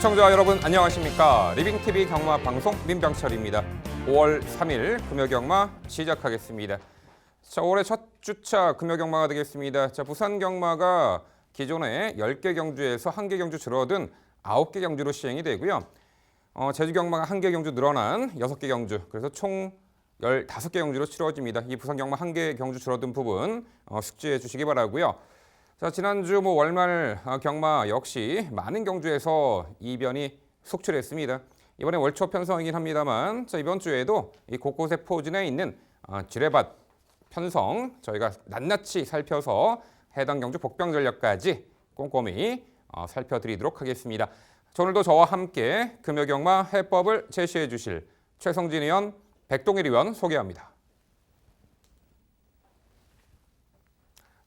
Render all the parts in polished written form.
시청자 여러분 안녕하십니까. 리빙TV 경마 방송 민병철입니다. 5월 3일 금요경마 시작하겠습니다. 자, 올해 첫 주차 금요경마가 되겠습니다. 자, 부산 경마가 기존에 10개 경주에서 1개 경주 줄어든 9개 경주로 시행이 되고요. 제주 경마가 1개 경주 늘어난 6개 경주, 그래서 총 15개 경주로 치러집니다. 이 부산 경마 1개 경주 줄어든 부분 숙지해 주시기 바라고요. 자, 지난주 월말 경마 역시 많은 경주에서 이변이 속출했습니다. 이번에 월초 편성이긴 합니다만, 자, 이번 주에도 이 곳곳에 포진해 있는 지뢰밭 편성 저희가 낱낱이 살펴서 해당 경주 복병 전략까지 꼼꼼히 살펴드리도록 하겠습니다. 자, 오늘도 저와 함께 금요경마 해법을 제시해 주실 최성진 의원, 백동일 의원 소개합니다.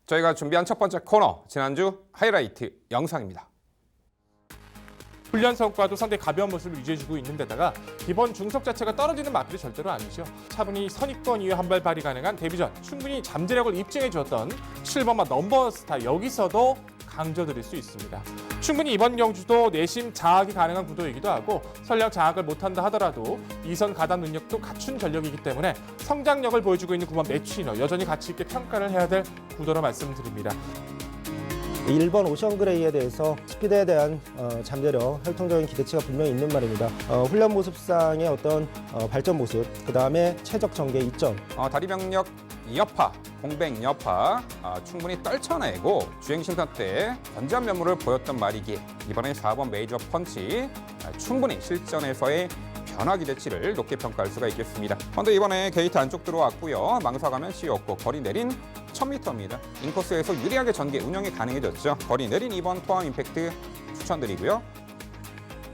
저희가 준비한 첫 번째 코너, 지난주 하이라이트 영상입니다. 훈련 성과도 상당히 가벼운 모습을 유지해주고 있는 데다가 기본 중속 자체가 떨어지는 마필이 절대로 아니죠. 차분히 선입권 이후에 한 발 발휘 가능한 데뷔전, 충분히 잠재력을 입증해 주었던 7번마 넘버스타, 여기서도 강조드릴 수 있습니다. 충분히 이번 경주도 내심 장악이 가능한 구도이기도 하고, 설령 장악을 못한다 하더라도 2선 가담 능력도 갖춘 전력이기 때문에 성장력을 보여주고 있는 9번 매치너, 여전히 가치 있게 평가를 해야 될 구도로 말씀드립니다. 1번 오션그레이에 대해서 스피드에 대한 잠재력, 혈통적인 기대치가 분명히 있는 말입니다. 훈련 모습상의 어떤 발전 모습, 그 다음에 최적 전개 이점. 다리 병력 여파, 공백 여파 충분히 떨쳐내고 주행 심사 때 건재한 면모를 보였던 말이기에 이번에 4번 메이저 펀치 충분히 실전에서의 변화 기대치를 높게 평가할 수가 있겠습니다. 그런데 이번에 게이트 안쪽 들어왔고요. 망사가면 씌웠고 거리 내린 1000m입니다. 인코스에서 유리하게 전개 운영이 가능해졌죠. 거리 내린 2번 포함 임팩트 추천드리고요.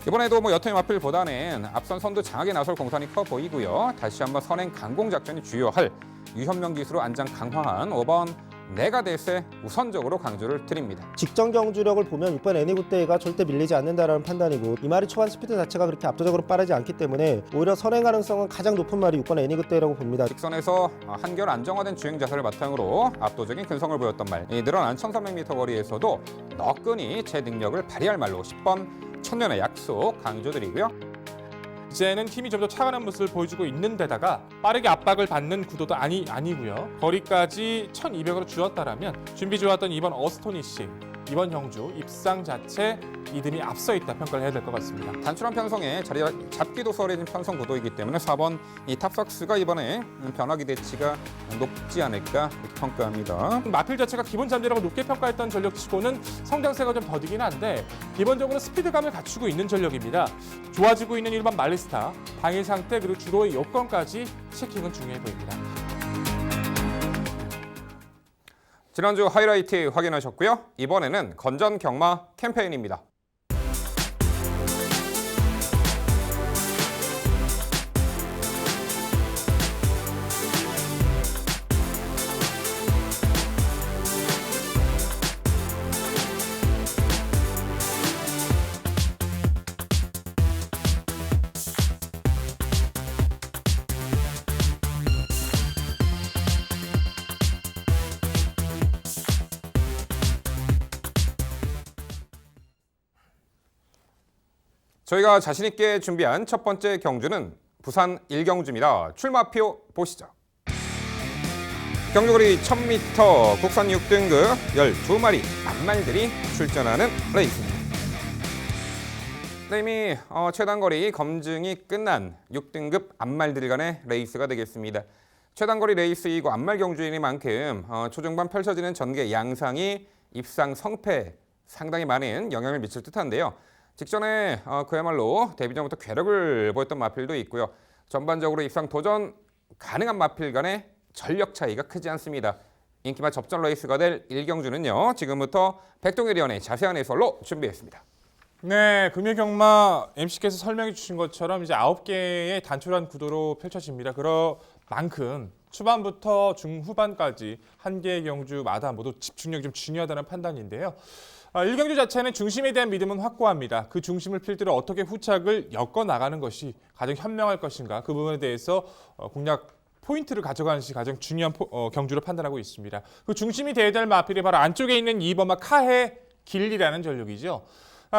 이번에도 여통의 마필보다는 앞선 선두 장악에 나설 공산이 커 보이고요. 다시 한번 선행 강공 작전이 주요할 유현명 기수로 안장 강화한 5번 네가댓에 우선적으로 강조를 드립니다. 직전 경주력을 보면 6번 애니굿데이가 절대 밀리지 않는다는 판단이고, 이 말이 초반 스피드 자체가 그렇게 압도적으로 빠르지 않기 때문에 오히려 선행 가능성은 가장 높은 말이 6번 애니굿데이라고 봅니다. 직선에서 한결 안정화된 주행 자세를 바탕으로 압도적인 근성을 보였던 말, 늘어난 1300m 거리에서도 너끈히 제 능력을 발휘할 말로 10번 천년의 약속 강조드리고요. 이제는 힘이 좀 더 차가운 모습을 보여주고 있는 데다가 빠르게 압박을 받는 구도도 아니고요. 거리까지 1200으로 줄었다라면 준비 좋았던 2번 어스토니시, 이번 경주 입상 자체 리듬이 앞서 있다 평가를 해야 될 것 같습니다. 단순한 편성에 자리 잡기도 수월해진 편성 구도이기 때문에 4번 이 탑삭스가 이번에 변화 기대치가 높지 않을까 이렇게 평가합니다. 마필 자체가 기본 잠재력을 높게 평가했던 전력치고는 성장세가 좀 더디긴 한데 기본적으로 스피드감을 갖추고 있는 전력입니다. 좋아지고 있는 1번 말리스타, 방일 상태 그리고 주로의 여건까지 체킹은 중요해 보입니다. 지난주 하이라이트 확인하셨고요. 이번에는 건전 경마 캠페인입니다. 저희가 자신 있게 준비한 첫 번째 경주는 부산 1경주입니다. 출마표 보시죠. 경주거리 1000m 국산 6등급 12마리 앞말들이 출전하는 레이스입니다. 이미 최단거리 검증이 끝난 6등급 앞말들 간의 레이스가 되겠습니다. 최단거리 레이스이고 앞말 경주이니만큼 초중반 펼쳐지는 전개 양상이 입상 성패에 상당히 많은 영향을 미칠 듯한데요. 직전에 그야말로 데뷔전부터 괴력을 보였던 마필도 있고요. 전반적으로 입상 도전 가능한 마필 간의 전력 차이가 크지 않습니다. 인기만 접전 레이스가 될 1경주는요. 지금부터 백동일 의원의 자세한 해설로 준비했습니다. 네, 금요경마 MC께서 설명해 주신 것처럼 이제 9개의 단촐한 구도로 펼쳐집니다. 그런 만큼 초반부터 중후반까지 한 개의 경주마다 모두 집중력이 좀 중요하다는 판단인데요. 1경주 자체는 중심에 대한 믿음은 확고합니다. 그 중심을 필두로 어떻게 후착을 엮어 나가는 것이 가장 현명할 것인가, 그 부분에 대해서 공략 포인트를 가져가는 것이 가장 중요한 경주로 판단하고 있습니다. 그 중심이 되어야 될 마필이 바로 안쪽에 있는 2번마 카헤 길리라는 전력이죠.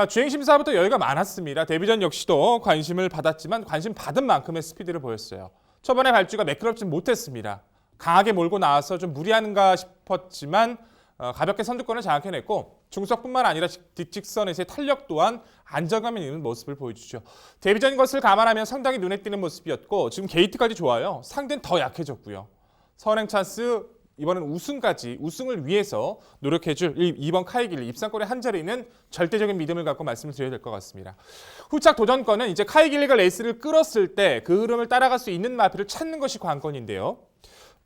주행 심사부터 여유가 많았습니다. 데뷔전 역시도 관심을 받았지만 관심 받은 만큼의 스피드를 보였어요. 초반에 발주가 매끄럽진 못했습니다. 강하게 몰고 나와서 좀 무리하는가 싶었지만 가볍게 선두권을 장악해냈고 중속뿐만 아니라 뒷직선에서의 탄력 또한 안정감이 있는 모습을 보여주죠. 데뷔전 것을 감안하면 상당히 눈에 띄는 모습이었고 지금 게이트까지 좋아요. 상대는 더 약해졌고요. 선행 찬스 이번엔 우승을 위해서 노력해줄 2번 카이길리 입상권의 한 자리는 절대적인 믿음을 갖고 말씀을 드려야 될 것 같습니다. 후착 도전권은 이제 카이길리가 레이스를 끌었을 때 그 흐름을 따라갈 수 있는 마필을 찾는 것이 관건인데요.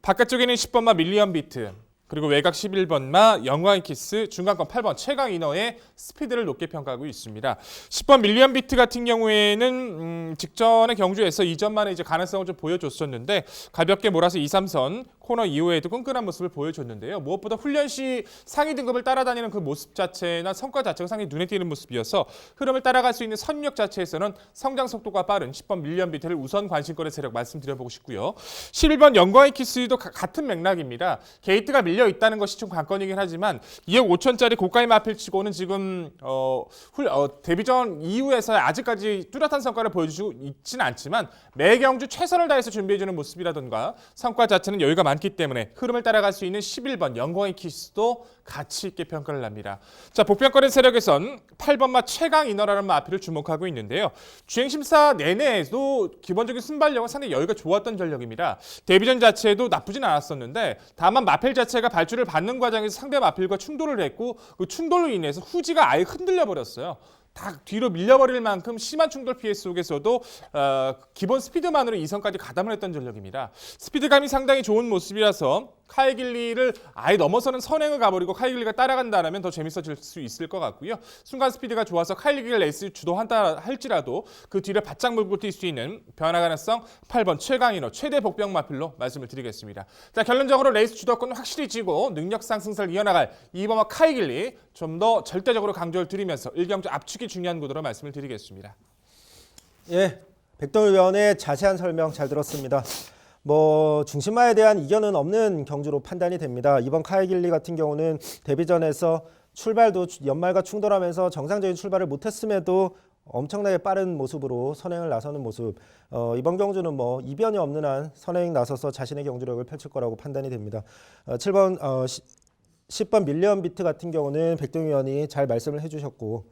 바깥쪽에는 10번마 밀리언 비트, 그리고 외곽 11번마 영광의 키스, 중간권 8번 최강 이너의 스피드를 높게 평가하고 있습니다. 10번 밀리언 비트 같은 경우에는 직전의 경주에서 이전만에 이제 가능성을 좀 보여줬었는데 가볍게 몰아서 2, 3선 코너 이후에도 끈끈한 모습을 보여줬는데요. 무엇보다 훈련 시 상위 등급을 따라다니는 그 모습 자체나 성과 자체가 상당히 눈에 띄는 모습이어서 흐름을 따라갈 수 있는 선력 자체에서는 성장 속도가 빠른 10번 밀리언 비트를 우선 관심권의 세력 말씀드려보고 싶고요. 11번 영광의 키스도 같은 맥락입니다. 게이트가 밀려 있다는 것이 좀 관건이긴 하지만 2억 5천짜리 고가의 마필치고는 지금 데뷔전 이후에서 아직까지 뚜렷한 성과를 보여주고 있지는 않지만 매 경주 최선을 다해서 준비해주는 모습이라던가 성과 자체는 여유가 많기 때문에 흐름을 따라갈 수 있는 11번 영광의 키스도 가치 있게 평가를 합니다. 자, 복병권의 세력에선 8번마 최강 이너라는 마필을 주목하고 있는데요. 주행심사 내내에도 기본적인 순발력은 상당히 여유가 좋았던 전력입니다. 데뷔전 자체도 나쁘진 않았었는데 다만 마필 자체가 발주를 받는 과정에서 상대 마필과 충돌을 했고 그 충돌로 인해서 후지가 아예 흔들려 버렸어요. 다 뒤로 밀려버릴 만큼 심한 충돌 피해 속에서도 기본 스피드만으로 2선까지 가담을 했던 전력입니다. 스피드감이 상당히 좋은 모습이라서 카이길리를 아예 넘어서는 선행을 가버리고 카이길리가 따라간다면 더 재밌어질 수 있을 것 같고요. 순간 스피드가 좋아서 카이길리가 레이스 주도한다 할지라도 그 뒤를 바짝 물고 뛸 수 있는 변화 가능성 8번 최강인호 최대 복병 마필로 말씀을 드리겠습니다. 자, 결론적으로 레이스 주도권은 확실히 쥐고 능력 상승세를 이어나갈 2번마 카이길리 좀 더 절대적으로 강조를 드리면서 1경주 압축이 중요한 구도로 말씀을 드리겠습니다. 예, 백동일 위원의 자세한 설명 잘 들었습니다. 중심마에 대한 이견은 없는 경주로 판단이 됩니다. 이번 카이길리 같은 경우는 데뷔전에서 출발도 연말과 충돌하면서 정상적인 출발을 못했음에도 엄청나게 빠른 모습으로 선행을 나서는 모습. 이번 경주는 이변이 없는 한 선행 나서서 자신의 경주력을 펼칠 거라고 판단이 됩니다. 7번 10번 밀리언 비트 같은 경우는 백동일 위원이 잘 말씀을 해주셨고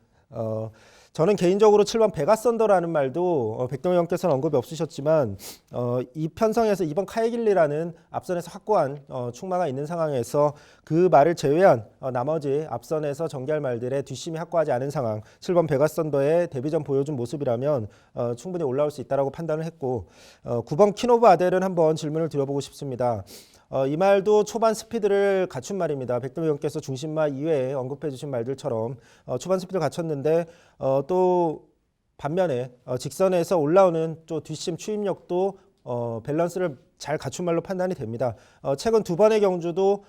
저는 개인적으로 7번 베가썬더라는 말도 백동일 위원께서는 언급이 없으셨지만 이 편성에서 이번 카이길리라는 앞선에서 확고한 충마가 있는 상황에서 그 말을 제외한 나머지 앞선에서 전개할 말들의 뒷심이 확고하지 않은 상황 7번 베가썬더의 데뷔전 보여준 모습이라면 충분히 올라올 수 있다고 판단을 했고 9번 퀸오브 아델은 한번 질문을 드려보고 싶습니다. 이 말도 초반 스피드를 갖춘 말입니다. 백동일 의원께서 중심마 이외에 언급해 주신 말들처럼 초반 스피드를 갖췄는데 또 반면에 직선에서 올라오는 또 뒷심 추임력도 밸런스를 잘 갖춘 말로 판단이 됩니다. 최근 두 번의 경주도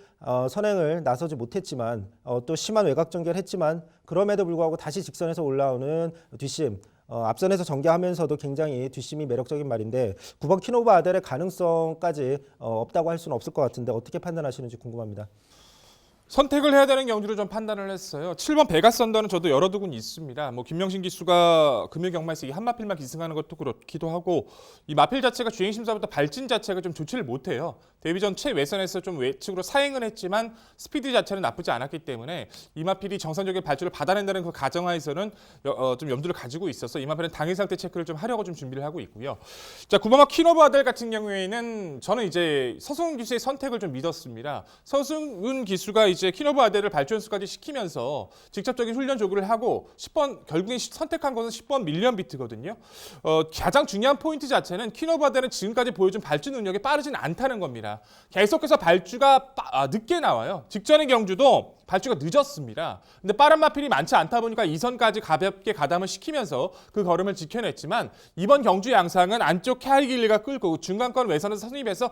선행을 나서지 못했지만 또 심한 외곽 전개를 했지만 그럼에도 불구하고 다시 직선에서 올라오는 뒷심 앞선에서 전개하면서도 굉장히 뒷심이 매력적인 말인데 9번 퀸오브 아델의 가능성까지 없다고 할 수는 없을 것 같은데 어떻게 판단하시는지 궁금합니다. 선택을 해야 되는 경주로 좀 판단을 했어요. 7번 베가썬더는 저도 열어두곤 있습니다. 김명신 기수가 금요경마에서 이 한마필만 기승하는 것도 그렇기도 하고 이 마필 자체가 주행심사부터 발진 자체가 좀 좋지를 못해요. 데뷔전 최외선에서 좀 외측으로 사행은 했지만 스피드 자체는 나쁘지 않았기 때문에 이 마필이 정상적인 발주를 받아낸다는 그 가정하에서는 좀 염두를 가지고 있어서 이 마필은 당일 상태 체크를 좀 하려고 좀 준비를 하고 있고요. 자, 9번마 퀸오브 아델 같은 경우에는 저는 이제 서승훈 기수의 선택을 좀 믿었습니다. 서승훈 기수가 이제 퀸오브 아델을 발주연수까지 시키면서 직접적인 훈련 조구를 하고 10번 결국에 선택한 것은 10번 밀리언 비트거든요. 가장 중요한 포인트 자체는 퀸오브 아델은 지금까지 보여준 발주 능력이 빠르진 않다는 겁니다. 계속해서 발주가 늦게 나와요. 직전의 경주도 발주가 늦었습니다. 근데 빠른 마필이 많지 않다 보니까 2선까지 가볍게 가담을 시키면서 그 걸음을 지켜냈지만 이번 경주 양상은 안쪽 카이길리가 끌고 중간권 외선에서 선입해서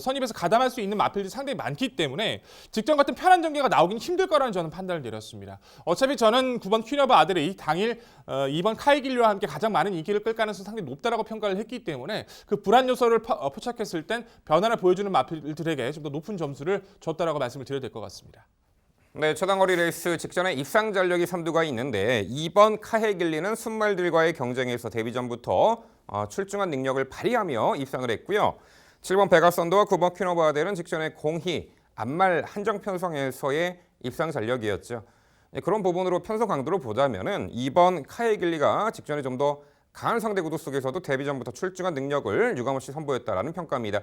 선입해서 가담할 수 있는 마필들이 상당히 많기 때문에 직전 같은 편한 전개가 나오긴 힘들 거라는 저는 판단을 내렸습니다. 어차피 저는 9번 퀸오브 아델이 당일 2번 카이길리와 함께 가장 많은 인기를 끌 가능성이 상당히 높다라고 평가를 했기 때문에 그 불안 요소를 포착했을 땐 변화를 보여주는 마필들에게 좀 더 높은 점수를 줬다라고 말씀을 드려야 될 것 같습니다. 네, 초단거리 레이스 직전에 입상 전력이 선두가 있는데 2번 카헤길리는 순말들과의 경쟁에서 데뷔 전부터 출중한 능력을 발휘하며 입상을 했고요. 7번 베가선더와 9번 퀸오브아델은 직전에 공희, 앞말 한정 편성에서의 입상 전력이었죠. 네, 그런 부분으로 편성 강도를 보자면은 2번 카헤길리가 직전에 좀 더 강한 상대 구도 속에서도 데뷔 전부터 출중한 능력을 유감없이 선보였다라는 평가입니다.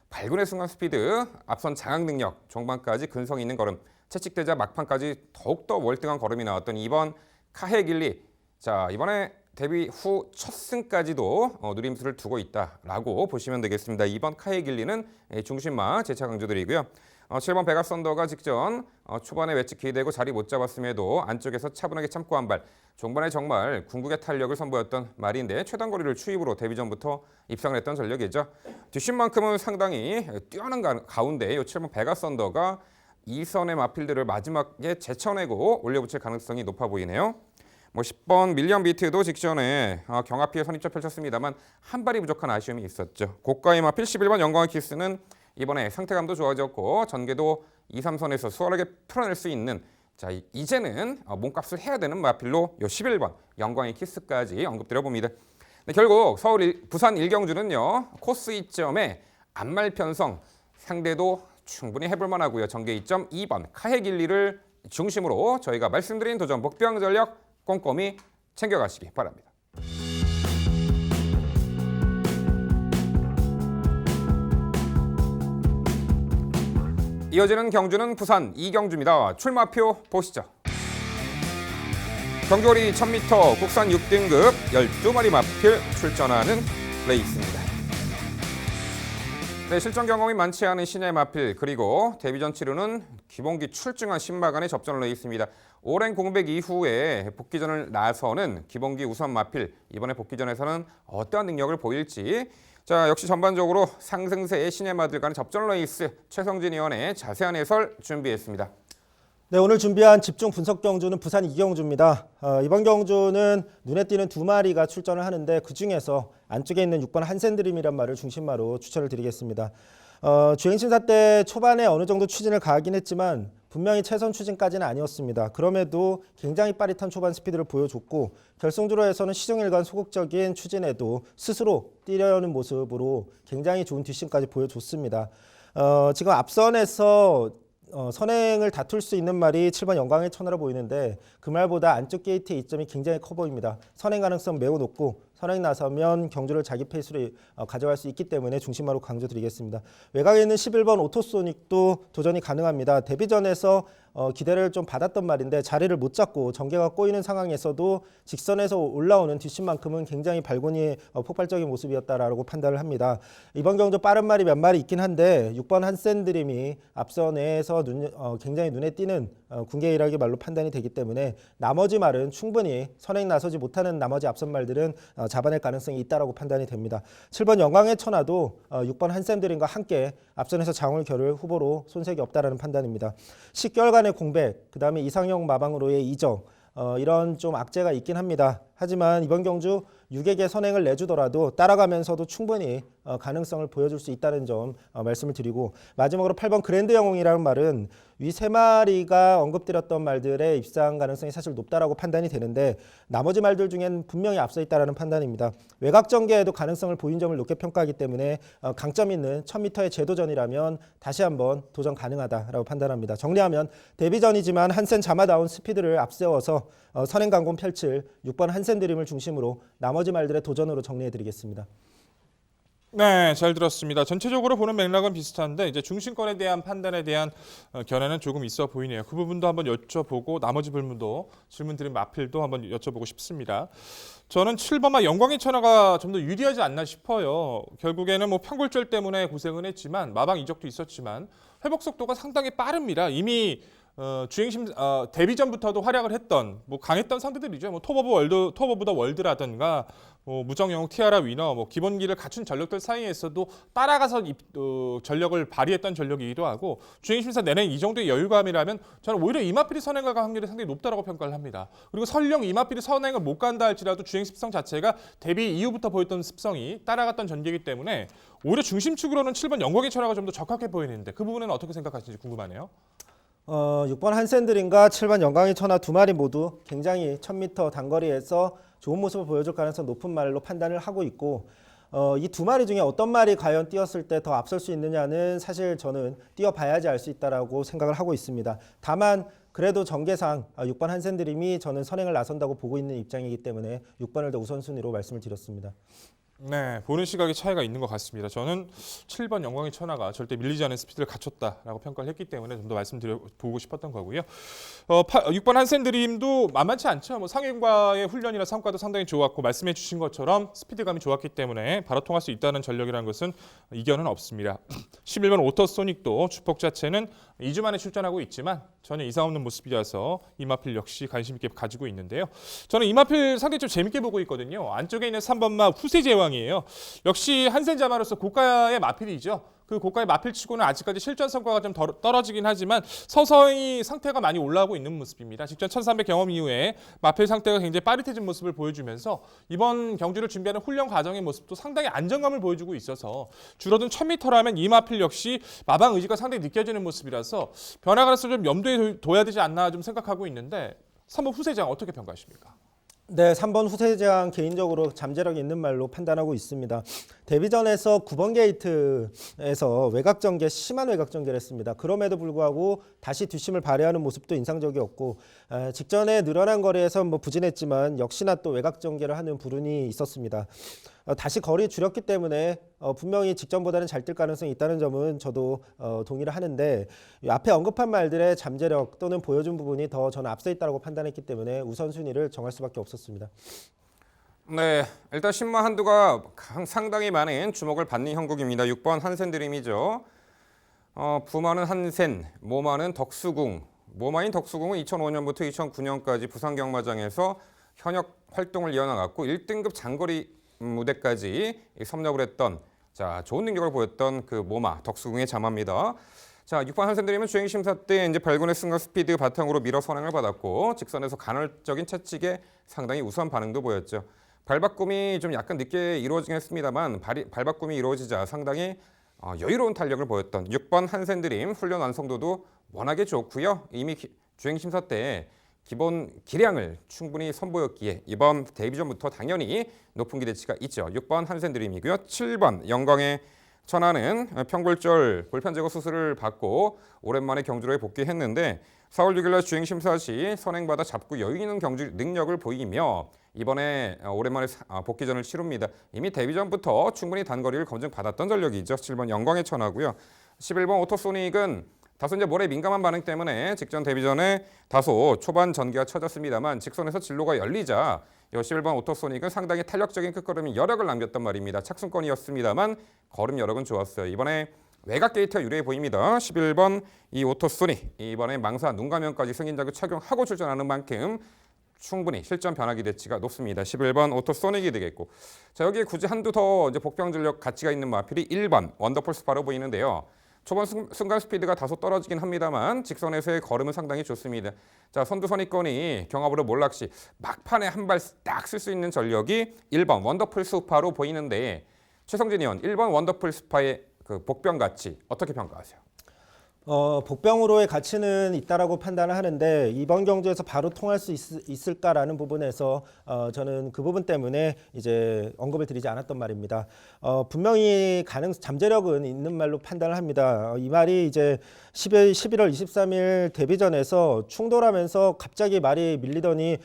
발군의 순간 스피드, 앞선 장악 능력, 종반까지 근성 있는 걸음, 채찍대자 막판까지 더욱더 월등한 걸음이 나왔던 2번 카헤길리. 자, 이번에 데뷔 후 첫 승까지도 누림수를 두고 있다라고 보시면 되겠습니다. 2번 카헤길리는 중심마 재차 강조드리고요. 7번 베가선더가 직전 초반에 외측 기대고 자리 못 잡았음에도 안쪽에서 차분하게 참고 한 발, 종반에 정말 궁극의 탄력을 선보였던 말인데 최단거리를 추입으로 데뷔 전부터 입상을 했던 전력이죠. 뒷심만큼은 상당히 뛰어난 가운데 이 7번 베가선더가 2선의 마필드를 마지막에 제쳐내고 올려붙일 가능성이 높아 보이네요. 10번 밀리언 비트도 직전에 경합피해 선입점 펼쳤습니다만 한 발이 부족한 아쉬움이 있었죠. 고가의 마필 11번 영광의 키스는 이번에 상태감도 좋아졌고 전개도 2, 3선에서 수월하게 풀어낼 수 있는, 자 이제는 몸값을 해야 되는 마필로 요 11번 영광의 키스까지 언급드려 봅니다. 네, 결국 부산 1경주는요. 코스 2점에 앞말 편성, 상대도 충분히 해볼 만하고요. 전개 2점 2번 카헤길리를 중심으로 저희가 말씀드린 도전 목병 전력 꼼꼼히 챙겨가시기 바랍니다. 이어지는 경주는 부산 2경주입니다. 출마표 보시죠. 경주거리 1000m 국산 6등급 12마리 마필 출전하는 레이스입니다. 네, 실전 경험이 많지 않은 신예 마필, 그리고 데뷔전 치르는 기본기 출중한 신마간의 접전 레이스입니다. 오랜 공백 이후에 복귀전을 나서는 기본기 우선 마필, 이번에 복귀전에서는 어떠한 능력을 보일지, 자 역시 전반적으로 상승세의 신예마들 간의 접전 레이스 최성진 의원의 자세한 해설 준비했습니다. 네, 오늘 준비한 집중 분석 경주는 부산 2경주입니다. 이번 경주는 눈에 띄는 두 마리가 출전을 하는데 그중에서 안쪽에 있는 6번 한센드림이란 말을 중심마로 추천을 드리겠습니다. 주행심사 때 초반에 어느 정도 추진을 가하긴 했지만 분명히 최선 추진까지는 아니었습니다. 그럼에도 굉장히 빠릿한 초반 스피드를 보여줬고 결승주로에서는 시종일관 소극적인 추진에도 스스로 뛰려는 모습으로 굉장히 좋은 뒷심까지 보여줬습니다. 지금 앞선에서 선행을 다툴 수 있는 말이 7번 영광의 천하로 보이는데 그 말보다 안쪽 게이트의 이점이 굉장히 커 보입니다. 선행 가능성 매우 높고 선행 나서면 경주를 자기 페이스로 가져갈 수 있기 때문에 중심마로 강조드리겠습니다. 외곽에 있는 11번 오토소닉도 도전이 가능합니다. 데뷔전에서 기대를 좀 받았던 말인데 자리를 못 잡고 전개가 꼬이는 상황에서도 직선에서 올라오는 뒷심만큼은 굉장히 발군이 폭발적인 모습이었다라고 판단을 합니다. 이번 경주 빠른 말이 몇 마리 있긴 한데 6번 한센드림이 앞선에서 굉장히 눈에 띄는 군계일학의 말로 판단이 되기 때문에 나머지 말은 충분히 선행 나서지 못하는 나머지 앞선 말들은 잡아낼 가능성이 있다라고 판단이 됩니다. 7번 영광의 천하도 6번 한센드림과 함께 앞선에서 장울 결을 후보로 손색이 없다라는 판단입니다. 10개월간의 공백, 그 다음에 이상형 마방으로의 이적, 이런 좀 악재가 있긴 합니다. 하지만 이번 경주 6에게 선행을 내주더라도 따라가면서도 충분히 가능성을 보여줄 수 있다는 점 말씀을 드리고, 마지막으로 8번 그랜드 영웅이라는 말은 위 세 마리가 언급드렸던 말들의 입상 가능성이 사실 높다라고 판단이 되는데 나머지 말들 중엔 분명히 앞서 있다라는 판단입니다. 외곽 전개에도 가능성을 보인 점을 높게 평가하기 때문에 강점 있는 1000m의 재도전이라면 다시 한번 도전 가능하다라고 판단합니다. 정리하면 데뷔전이지만 한센 자마다운 스피드를 앞세워서 선행 강공 펼칠 6번 한센드림을 중심으로 나머지 말들의 도전으로 정리해드리겠습니다. 네, 잘 들었습니다. 전체적으로 보는 맥락은 비슷한데 이제 중심권에 대한 판단에 대한 견해는 조금 있어 보이네요. 그 부분도 한번 여쭤보고 나머지 질문 드린 마필도 한번 여쭤보고 싶습니다. 저는 7번마 영광의 천하가 좀 더 유리하지 않나 싶어요. 결국에는 뭐 평골절 때문에 고생은 했지만 마방 이적도 있었지만 회복 속도가 상당히 빠릅니다. 이미 데뷔전부터도 활약을 했던 강했던 상대들이죠. 톱 오브 더 월드라든가 무정영웅 티아라 위너 기본기를 갖춘 전력들 사이에서도 따라가서 전력을 발휘했던 전력이기도 하고 주행심사 내내 이 정도의 여유감이라면 저는 오히려 이마필이 선행할 확률이 상당히 높다고 평가를 합니다. 그리고 설령 이마필이 선행을 못 간다 할지라도 주행 습성 자체가 데뷔 이후부터 보였던 습성이 따라갔던 전개이기 때문에 오히려 중심축으로는 7번 영광의 천하가 좀 더 적합해 보이는데 그 부분은 어떻게 생각하시는지 궁금하네요. 6번 한센드림과 7번 영광의 천하 두 마리 모두 굉장히 1000m 단거리에서 좋은 모습을 보여줄 가능성 높은 말로 판단을 하고 있고 이 두 마리 중에 어떤 말이 과연 뛰었을 때 더 앞설 수 있느냐는 사실 저는 뛰어봐야지 알 수 있다라고 생각을 하고 있습니다. 다만 그래도 전개상 6번 한센드림이 저는 선행을 나선다고 보고 있는 입장이기 때문에 6번을 더 우선순위로 말씀을 드렸습니다. 네, 보는 시각의 차이가 있는 것 같습니다. 저는 7번 영광의 천하가 절대 밀리지 않은 스피드를 갖췄다라고 평가를 했기 때문에 좀 더 말씀드려보고 싶었던 거고요. 6번 한센드림도 만만치 않죠. 뭐 상위과의 훈련이나 성과도 상당히 좋았고 말씀해 주신 것처럼 스피드감이 좋았기 때문에 바로 통할 수 있다는 전력이라는 것은 이견은 없습니다. 11번 오토소닉도 주폭 자체는 2주 만에 출전하고 있지만 전혀 이상 없는 모습이라서 이마필 역시 관심 있게 가지고 있는데요. 저는 이마필 상당히 좀 재밌게 보고 있거든요. 안쪽에 있는 3번마 후세 제왕이에요. 역시 한센자마로서 고가의 마필이죠. 그 고가의 마필치고는 아직까지 실전 성과가 좀 떨어지긴 하지만 서서히 상태가 많이 올라오고 있는 모습입니다. 직전 1300 경험 이후에 마필 상태가 굉장히 빠릿해진 모습을 보여주면서 이번 경주를 준비하는 훈련 과정의 모습도 상당히 안정감을 보여주고 있어서 줄어든 1000m라면 이 마필 역시 마방 의지가 상당히 느껴지는 모습이라서 변화가 있어서 좀 염두에 둬야 되지 않나 좀 생각하고 있는데 3번 후세장 어떻게 평가하십니까? 네, 3번 후세장 개인적으로 잠재력 있는 말로 판단하고 있습니다. 데뷔전에서 9번 게이트에서 외곽전개, 심한 외곽전개를 했습니다. 그럼에도 불구하고 다시 뒷심을 발휘하는 모습도 인상적이었고 직전에 늘어난 거리에서 뭐 부진했지만 역시나 또 외곽전개를 하는 불운이 있었습니다. 다시 거리 줄였기 때문에 분명히 직전보다는 잘 뛸 가능성이 있다는 점은 저도 동의를 하는데 앞에 언급한 말들의 잠재력 또는 보여준 부분이 더 저는 앞서 있다고 판단했기 때문에 우선순위를 정할 수밖에 없었습니다. 네, 일단 신마 한두가 상당히 많은 주목을 받는 형국입니다. 6번 한센드림이죠. 부마는 한센, 모마는 덕수궁. 모마인 덕수궁은 2005년부터 2009년까지 부산경마장에서 현역 활동을 이어나갔고 1등급 장거리 무대까지 섭렵을 했던 좋은 능력을 보였던 그 모마 덕수궁의 자마입니다. 6번 한센드림은 주행 심사 때 이제 발군의 승과 스피드 바탕으로 밀어 선행을 받았고 직선에서 간헐적인 채찍에 상당히 우수한 반응도 보였죠. 발바꿈이 좀 약간 늦게 이루어지긴 했습니다만 발바꿈이 이루어지자 상당히 여유로운 탄력을 보였던 6번 한센드림 훈련 완성도도 워낙에 좋고요. 이미 주행 심사 때 기본 기량을 충분히 선보였기에 이번 데뷔전부터 당연히 높은 기대치가 있죠. 6번 한센드림이고요. 7번 영광의 천하는 평골절 골편 제거 수술을 받고 오랜만에 경주로에 복귀했는데 4월 6일 날 주행 심사 시 선행받아 잡고 여유 있는 경주 능력을 보이며 이번에 오랜만에 복귀전을 치릅니다. 이미 데뷔전부터 충분히 단거리를 검증받았던 전력이죠. 7번 영광의 천하고요. 11번 오토소닉은 다소 이제 볼에 민감한 반응 때문에 직전 데뷔전에 다소 초반 전개가 처졌습니다만 직선에서 진로가 열리자 11번 오토소닉은 상당히 탄력적인 끝걸음이 여력을 남겼단 말입니다. 착순권이었습니다만 걸음 여력은 좋았어요. 이번에 외곽 게이트가 유리해 보입니다. 11번 이 오토소닉 이번에 망사 눈가면까지 승인자격 착용하고 출전하는 만큼 충분히 실전 변화 기대치가 높습니다. 11번 오토소닉이 되겠고 여기에 굳이 한두 더 이제 복병 전력 가치가 있는 마필이 1번 원더풀 스파로 보이는데요. 초반 순간 스피드가 다소 떨어지긴 합니다만 직선에서의 걸음은 상당히 좋습니다. 선두 선입권이 경합으로 몰락시 막판에 한 발 딱 쓸 수 있는 전력이 1번 원더풀 스파로 보이는데 최성진 의원 1번 원더풀 스파의 그 복병 가치 어떻게 평가하세요? 복병으로의 가치는 있다라고 판단을 하는데 이번 경주에서 바로 통할 수 있을까라는 부분에서 저는 그 부분 때문에 이제 언급을 드리지 않았던 말입니다. 분명히 잠재력은 있는 말로 판단을 합니다. 이 말이 이제 11월 23일 데뷔전에서 충돌하면서 갑자기 말이 밀리더니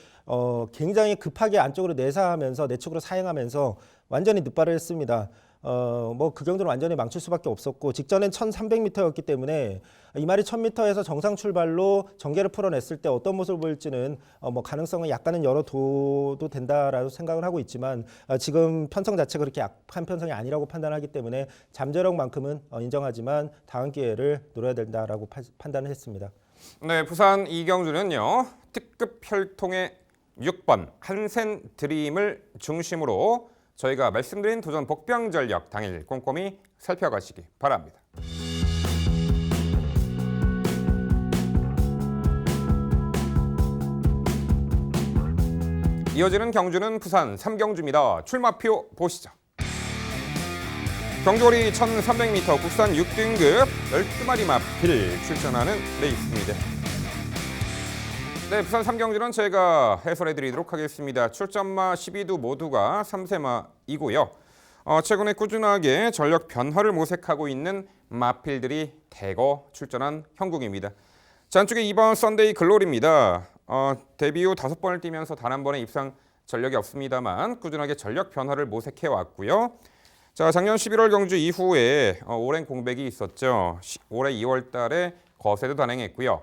굉장히 급하게 안쪽으로 내사하면서 내측으로 사행하면서 완전히 늑발을 했습니다. 뭐 그 경주는 완전히 망칠 수밖에 없었고 직전엔 1300m였기 때문에 이 말이 1000m에서 정상 출발로 전개를 풀어냈을 때 어떤 모습을 보일지는 뭐 가능성은 약간은 열어둬도 된다라고 생각을 하고 있지만 지금 편성 자체가 그렇게 약한 편성이 아니라고 판단하기 때문에 잠재력만큼은 인정하지만 다음 기회를 노려야 된다라고 판단을 했습니다. 네, 부산 이경주는요. 특급 혈통의 6번 한센드림을 중심으로 저희가 말씀드린 도전 복병 전력 당일 꼼꼼히 살펴가시기 바랍니다. 이어지는 경주는 부산 3경주입니다. 출마표 보시죠. 경주거리 1300m 국산 6등급 12마리 마필 출전하는 레이스입니다. 네, 부산 3경주는 제가 해설해드리도록 하겠습니다. 출전마 12두 모두가 3세마이고요. 최근에 꾸준하게 전력 변화를 모색하고 있는 마필들이 대거 출전한 형국입니다. 자, 안쪽에 2번 썬데이 글로리입니다. 데뷔 후 5번을 뛰면서 단 한 번의 입상 전력이 없습니다만 꾸준하게 전력 변화를 모색해 왔고요. 자, 작년 11월 경주 이후에 오랜 공백이 있었죠. 올해 2월 달에 거세도 단행했고요.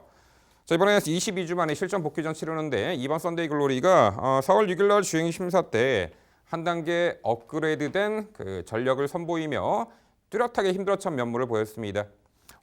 자, 이번에 22주 만에 실전 복귀전 치르는데 이번 썬데이 글로리가 4월 6일 날 주행 심사 때 한 단계 업그레이드된 그 전력을 선보이며 뚜렷하게 힘들어찬 면모를 보였습니다.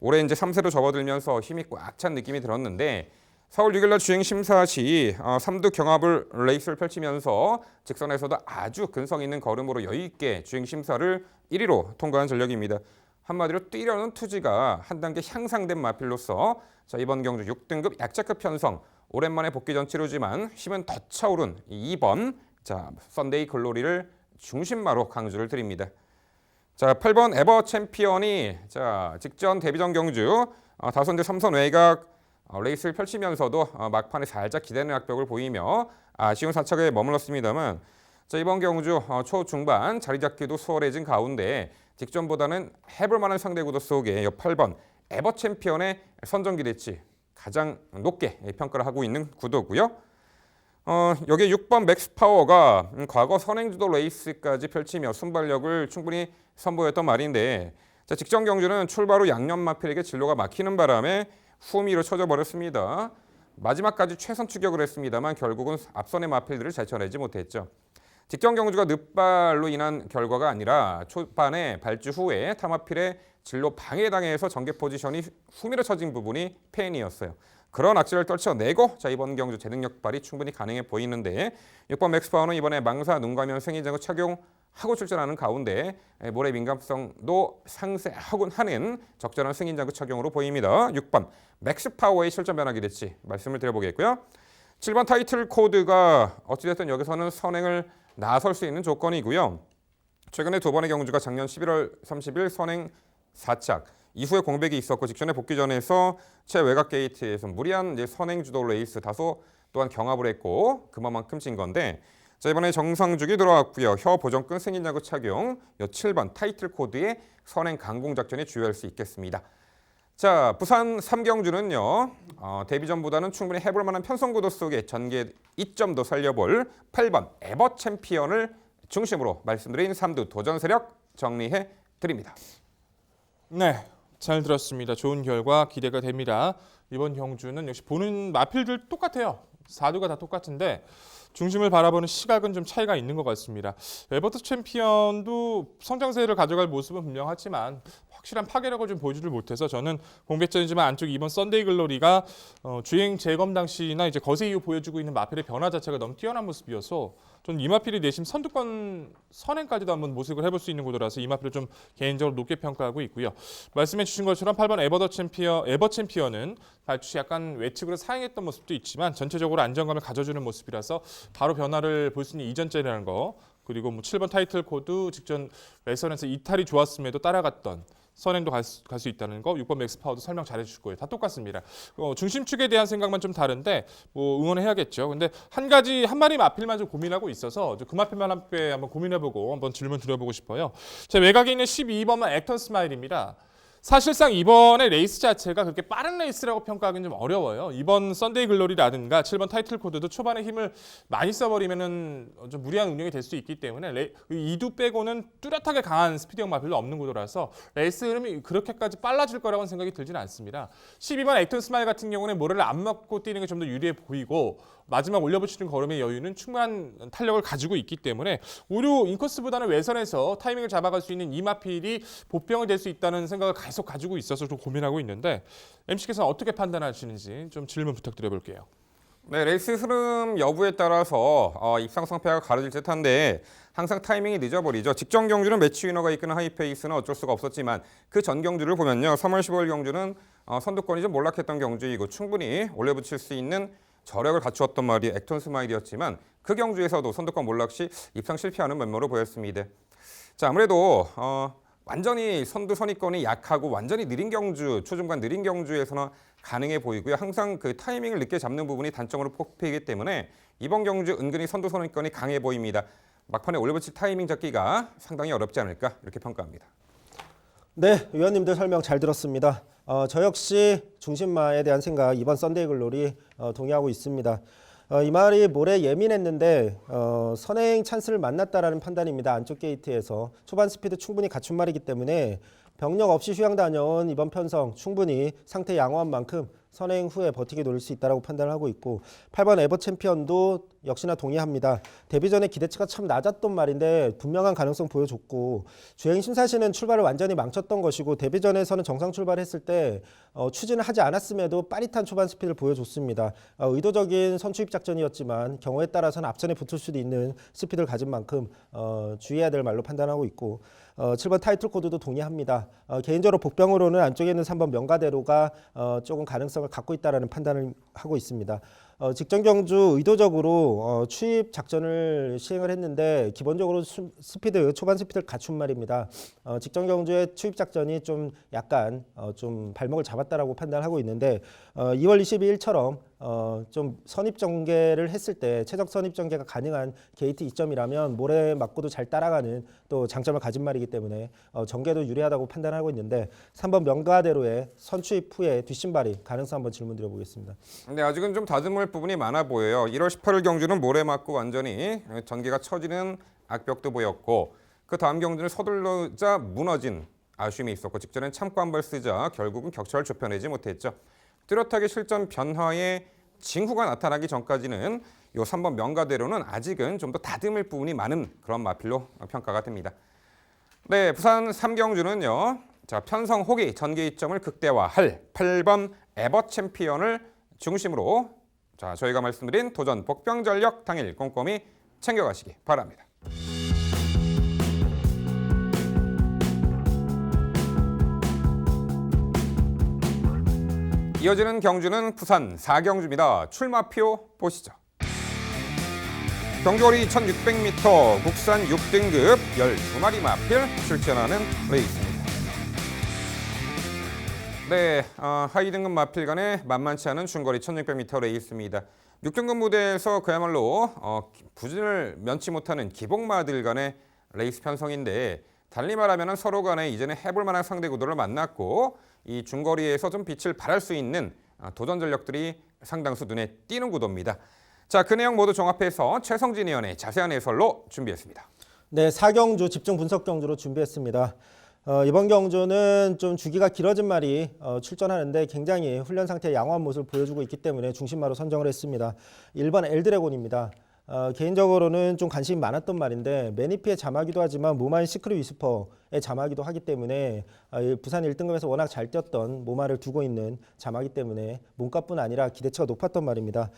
올해 이제 3세로 접어들면서 힘이 꽉 찬 느낌이 들었는데 4월 6일 날 주행 심사 시 3두 경합을 레이스를 펼치면서 직선에서도 아주 근성 있는 걸음으로 여유 있게 주행 심사를 1위로 통과한 전력입니다. 한마디로 뛰려는 투지가 한 단계 향상된 마필로서 자, 이번 경주 6등급 약자급 편성 오랜만에 복귀전 치르지만 힘은 더 차오른 2번 자, 썬데이 글로리를 중심마로 강조를 드립니다. 자, 8번 에버 챔피언이 자, 직전 데뷔전 경주 다선대 3선 외곽 레이스를 펼치면서도 막판에 살짝 기대는 악벽을 보이며 아쉬운 4착에 머물렀습니다만 자, 이번 경주 초중반 자리 잡기도 수월해진 가운데 직전보다는 해볼 만한 상대 구도 속에 8번 에버 챔피언의 선정 기대치 가장 높게 평가를 하고 있는 구도고요. 여기에 6번 맥스 파워가 과거 선행주도 레이스까지 펼치며 순발력을 충분히 선보였던 말인데 자, 직전 경주는 출발 후 양념 마필에게 진로가 막히는 바람에 후미로 쳐져 버렸습니다. 마지막까지 최선 추격을 했습니다만 결국은 앞선의 마필들을 제쳐내지 못했죠. 직전 경주가 늦발로 인한 결과가 아니라 초반에 발주 후에 타마필의 진로 방해당해서 전개 포지션이 후미로 쳐진 부분이 패인이었어요. 그런 악재를 떨쳐내고 자, 이번 경주 제능력 발휘 충분히 가능해 보이는데 6번 맥스파워는 이번에 망사 눈가면 승인장구 착용하고 출전하는 가운데 모래 민감성도 상쇄하곤 하는 적절한 승인장구 착용으로 보입니다. 6번 맥스파워의 실전 변화 기대치 말씀을 드려보겠고요. 7번 타이틀 코드가 어찌됐든 여기서는 선행을 나설 수 있는 조건이고요. 최근에 두 번의 경주가 작년 11월 30일 선행 4착 이후에 공백이 있었고 직전에 복귀전에서 최외곽 게이트에서 무리한 선행 주도 레이스 다소 또한 경합을 했고 그만큼 진 건데 자, 이번에 정상주기 들어왔고요. 혀 보정끈 승인장구 착용 7번 타이틀 코드의 선행 강공 작전에 주요할 수 있겠습니다. 자, 부산 3경주는요. 데뷔전보다는 충분히 해볼 만한 편성구도 속에 전개 이점도 살려볼 8번 에버 챔피언을 중심으로 말씀드린 3두 도전 세력 정리해 드립니다. 네, 잘 들었습니다. 좋은 결과 기대가 됩니다. 이번 경주는 역시 보는 마필들 똑같아요. 4두가 다 똑같은데 중심을 바라보는 시각은 좀 차이가 있는 것 같습니다. 에버트 챔피언도 성장세를 가져갈 모습은 분명하지만 확실한 파괴력을 좀 보여주질 못해서 저는 공백전이지만 안쪽 2번 썬데이 글로리가 주행 재검 당시나 이제 거세 이후 보여주고 있는 마필의 변화 자체가 너무 뛰어난 모습이어서 저는 이 마필이 내심 선두권 선행까지도 한번 모색을 해볼 수 있는 구도라서 이 마필을 좀 개인적으로 높게 평가하고 있고요. 말씀해 주신 것처럼 8번 에버 챔피언은 발주 시 약간 외측으로 사행했던 모습도 있지만 전체적으로 안정감을 가져주는 모습이라서 바로 변화를 볼 수 있는 이전째라는 거 그리고 7번 타이틀 코드 직전 레선에서 이탈이 좋았음에도 따라갔던 선행도 갈 수 있다는 거 6번 맥스파워도 설명 잘해 주실 거예요. 다 똑같습니다. 중심축에 대한 생각만 좀 다른데 응원해야겠죠. 근데 한 마리 마필만 좀 고민하고 있어서 그 마필만 함께 한번 고민해보고 한번 질문 드려보고 싶어요. 제 외곽에 있는 12번은 액턴 스마일입니다. 사실상 이번에 레이스 자체가 그렇게 빠른 레이스라고 평가하기는 좀 어려워요. 이번 썬데이 글로리라든가 7번 타이틀 코드도 초반에 힘을 많이 써버리면은 좀 무리한 운영이 될 수 있기 때문에 이두 빼고는 뚜렷하게 강한 스피드형 마필도 없는 구도라서 레이스 흐름이 그렇게까지 빨라질 거라고는 생각이 들지는 않습니다. 12번 액턴 스마일 같은 경우는 모래를 안 맞고 뛰는 게 좀 더 유리해 보이고 마지막 올려붙이는 걸음의 여유는 충분한 탄력을 가지고 있기 때문에 오히려 인코스보다는 외선에서 타이밍을 잡아갈 수 있는 이 마필이 보병이 될 수 있다는 생각을 계속 가지고 있어서 좀 고민하고 있는데 MC께서는 어떻게 판단하시는지 좀 질문 부탁드려볼게요. 네, 레이스 흐름 여부에 따라서 입상 성패가 가려질 듯한데 항상 타이밍이 늦어버리죠. 직전 경주는 매치 위너가 이끄는 하이페이스는 어쩔 수가 없었지만 그 전 경주를 보면요. 3월 15일 경주는 선두권이 좀 몰락했던 경주이고 충분히 올려붙일 수 있는 저력을 갖추었던 말이 액턴 스마일이었지만 그 경주에서도 선두권 몰락 시 입상 실패하는 면모를 보였습니다. 자, 아무래도 완전히 선두 선입권이 약하고 완전히 느린 경주, 초중반 느린 경주에서는 가능해 보이고요. 항상 그 타이밍을 늦게 잡는 부분이 단점으로 뽑히기 때문에 이번 경주 은근히 선두 선입권이 강해 보입니다. 막판에 올려붙일 타이밍 잡기가 상당히 어렵지 않을까 이렇게 평가합니다. 네, 위원님들 설명 잘 들었습니다. 저 역시 중심마에 대한 생각 이번 썬데이 글로리 동의하고 있습니다. 이 말이 모레 예민했는데 선행 찬스를 만났다라는 판단입니다. 안쪽 게이트에서 초반 스피드 충분히 갖춘 말이기 때문에 병력 없이 휴양 다녀온 이번 편성 충분히 상태 양호한 만큼 선행 후에 버티게 노릴 수 있다고 판단을 하고 있고 8번 에버 챔피언도 역시나 동의합니다. 데뷔 전에 기대치가 참 낮았던 말인데 분명한 가능성 보여줬고 주행 심사시는 출발을 완전히 망쳤던 것이고 데뷔 전에서는 정상 출발했을 때 추진을 하지 않았음에도 빠릿한 초반 스피드를 보여줬습니다. 의도적인 선취입 작전이었지만 경우에 따라서는 앞선에 붙을 수도 있는 스피드를 가진 만큼 주의해야 될 말로 판단하고 있고 7번 타이틀 코드도 동의합니다. 개인적으로 복병으로는 안쪽에 있는 3번 명가대로가 조금 가능성을 갖고 있다는 판단을 하고 있습니다. 직전 경주 의도적으로 추입 작전을 시행을 했는데 기본적으로 스피드 초반 스피드를 갖춘 말입니다. 직전 경주의 추입 작전이 좀 약간 좀 발목을 잡았다라고 판단하고 있는데 2월 22일처럼 좀 선입 전개를 했을 때 최적 선입 전개가 가능한 게이트 이점이라면 모래 맞고도 잘 따라가는 또 장점을 가진 말이기 때문에 전개도 유리하다고 판단하고 있는데 3번 명가대로의 선추입 후에 뒷신발이 가능성 한번 질문 드려보겠습니다. 근데 아직은 좀 다듬을 부분이 많아 보여요. 1월 18일 경주는 모래 맞고 완전히 전개가 처지는 악벽도 보였고 그 다음 경주는 서둘러자 무너진 아쉬움이 있었고 직전엔 참고 한 발 쓰자 결국은 격차를 좁혀내지 못했죠. 뚜렷하게 실전 변화의 징후가 나타나기 전까지는 요 3번 명가대로는 아직은 좀 더 다듬을 부분이 많은 그런 마필로 평가가 됩니다. 네, 부산 3경주는요. 자, 편성 호기 전개 이점을 극대화할 8번 에버 챔피언을 중심으로 자, 저희가 말씀드린 도전 복병 전력 당일 꼼꼼히 챙겨가시기 바랍니다. 이어지는 경주는 부산 4경주입니다. 출마표 보시죠. 경주거리 1600m 국산 6등급 12마리 마필 출전하는 레이스입니다. 네, 하위 등급 마필 간의 만만치 않은 중거리 1600m 레이스입니다. 6등급 무대에서 그야말로 부진을 면치 못하는 기복마들 간의 레이스 편성인데 달리 말하면 서로 간에 이제는 해볼 만한 상대 구도를 만났고 이 중거리에서 좀 빛을 발할 수 있는 도전 전력들이 상당수 눈에 띄는 구도입니다. 자, 그 내용 모두 종합해서 최성진 의원의 자세한 해설로 준비했습니다. 네, 4경주 집중 분석 경주로 준비했습니다. 이번 경주는 좀 주기가 길어진 말이 출전하는데 굉장히 훈련 상태의 양호한 모습을 보여주고 있기 때문에 중심마로 선정을 했습니다. 1번 엘드래곤입니다. 개인적으로는 좀 관심이 많았던 말인데 매니피의 자마기도 하지만 모마인 시크릿 위스퍼의 자마기도 하기 때문에 부산 1등급에서 워낙 잘 뛰었던 모마를 두고 있는 자마기 때문에 몸값뿐 아니라 기대치가 높았던 말입니다.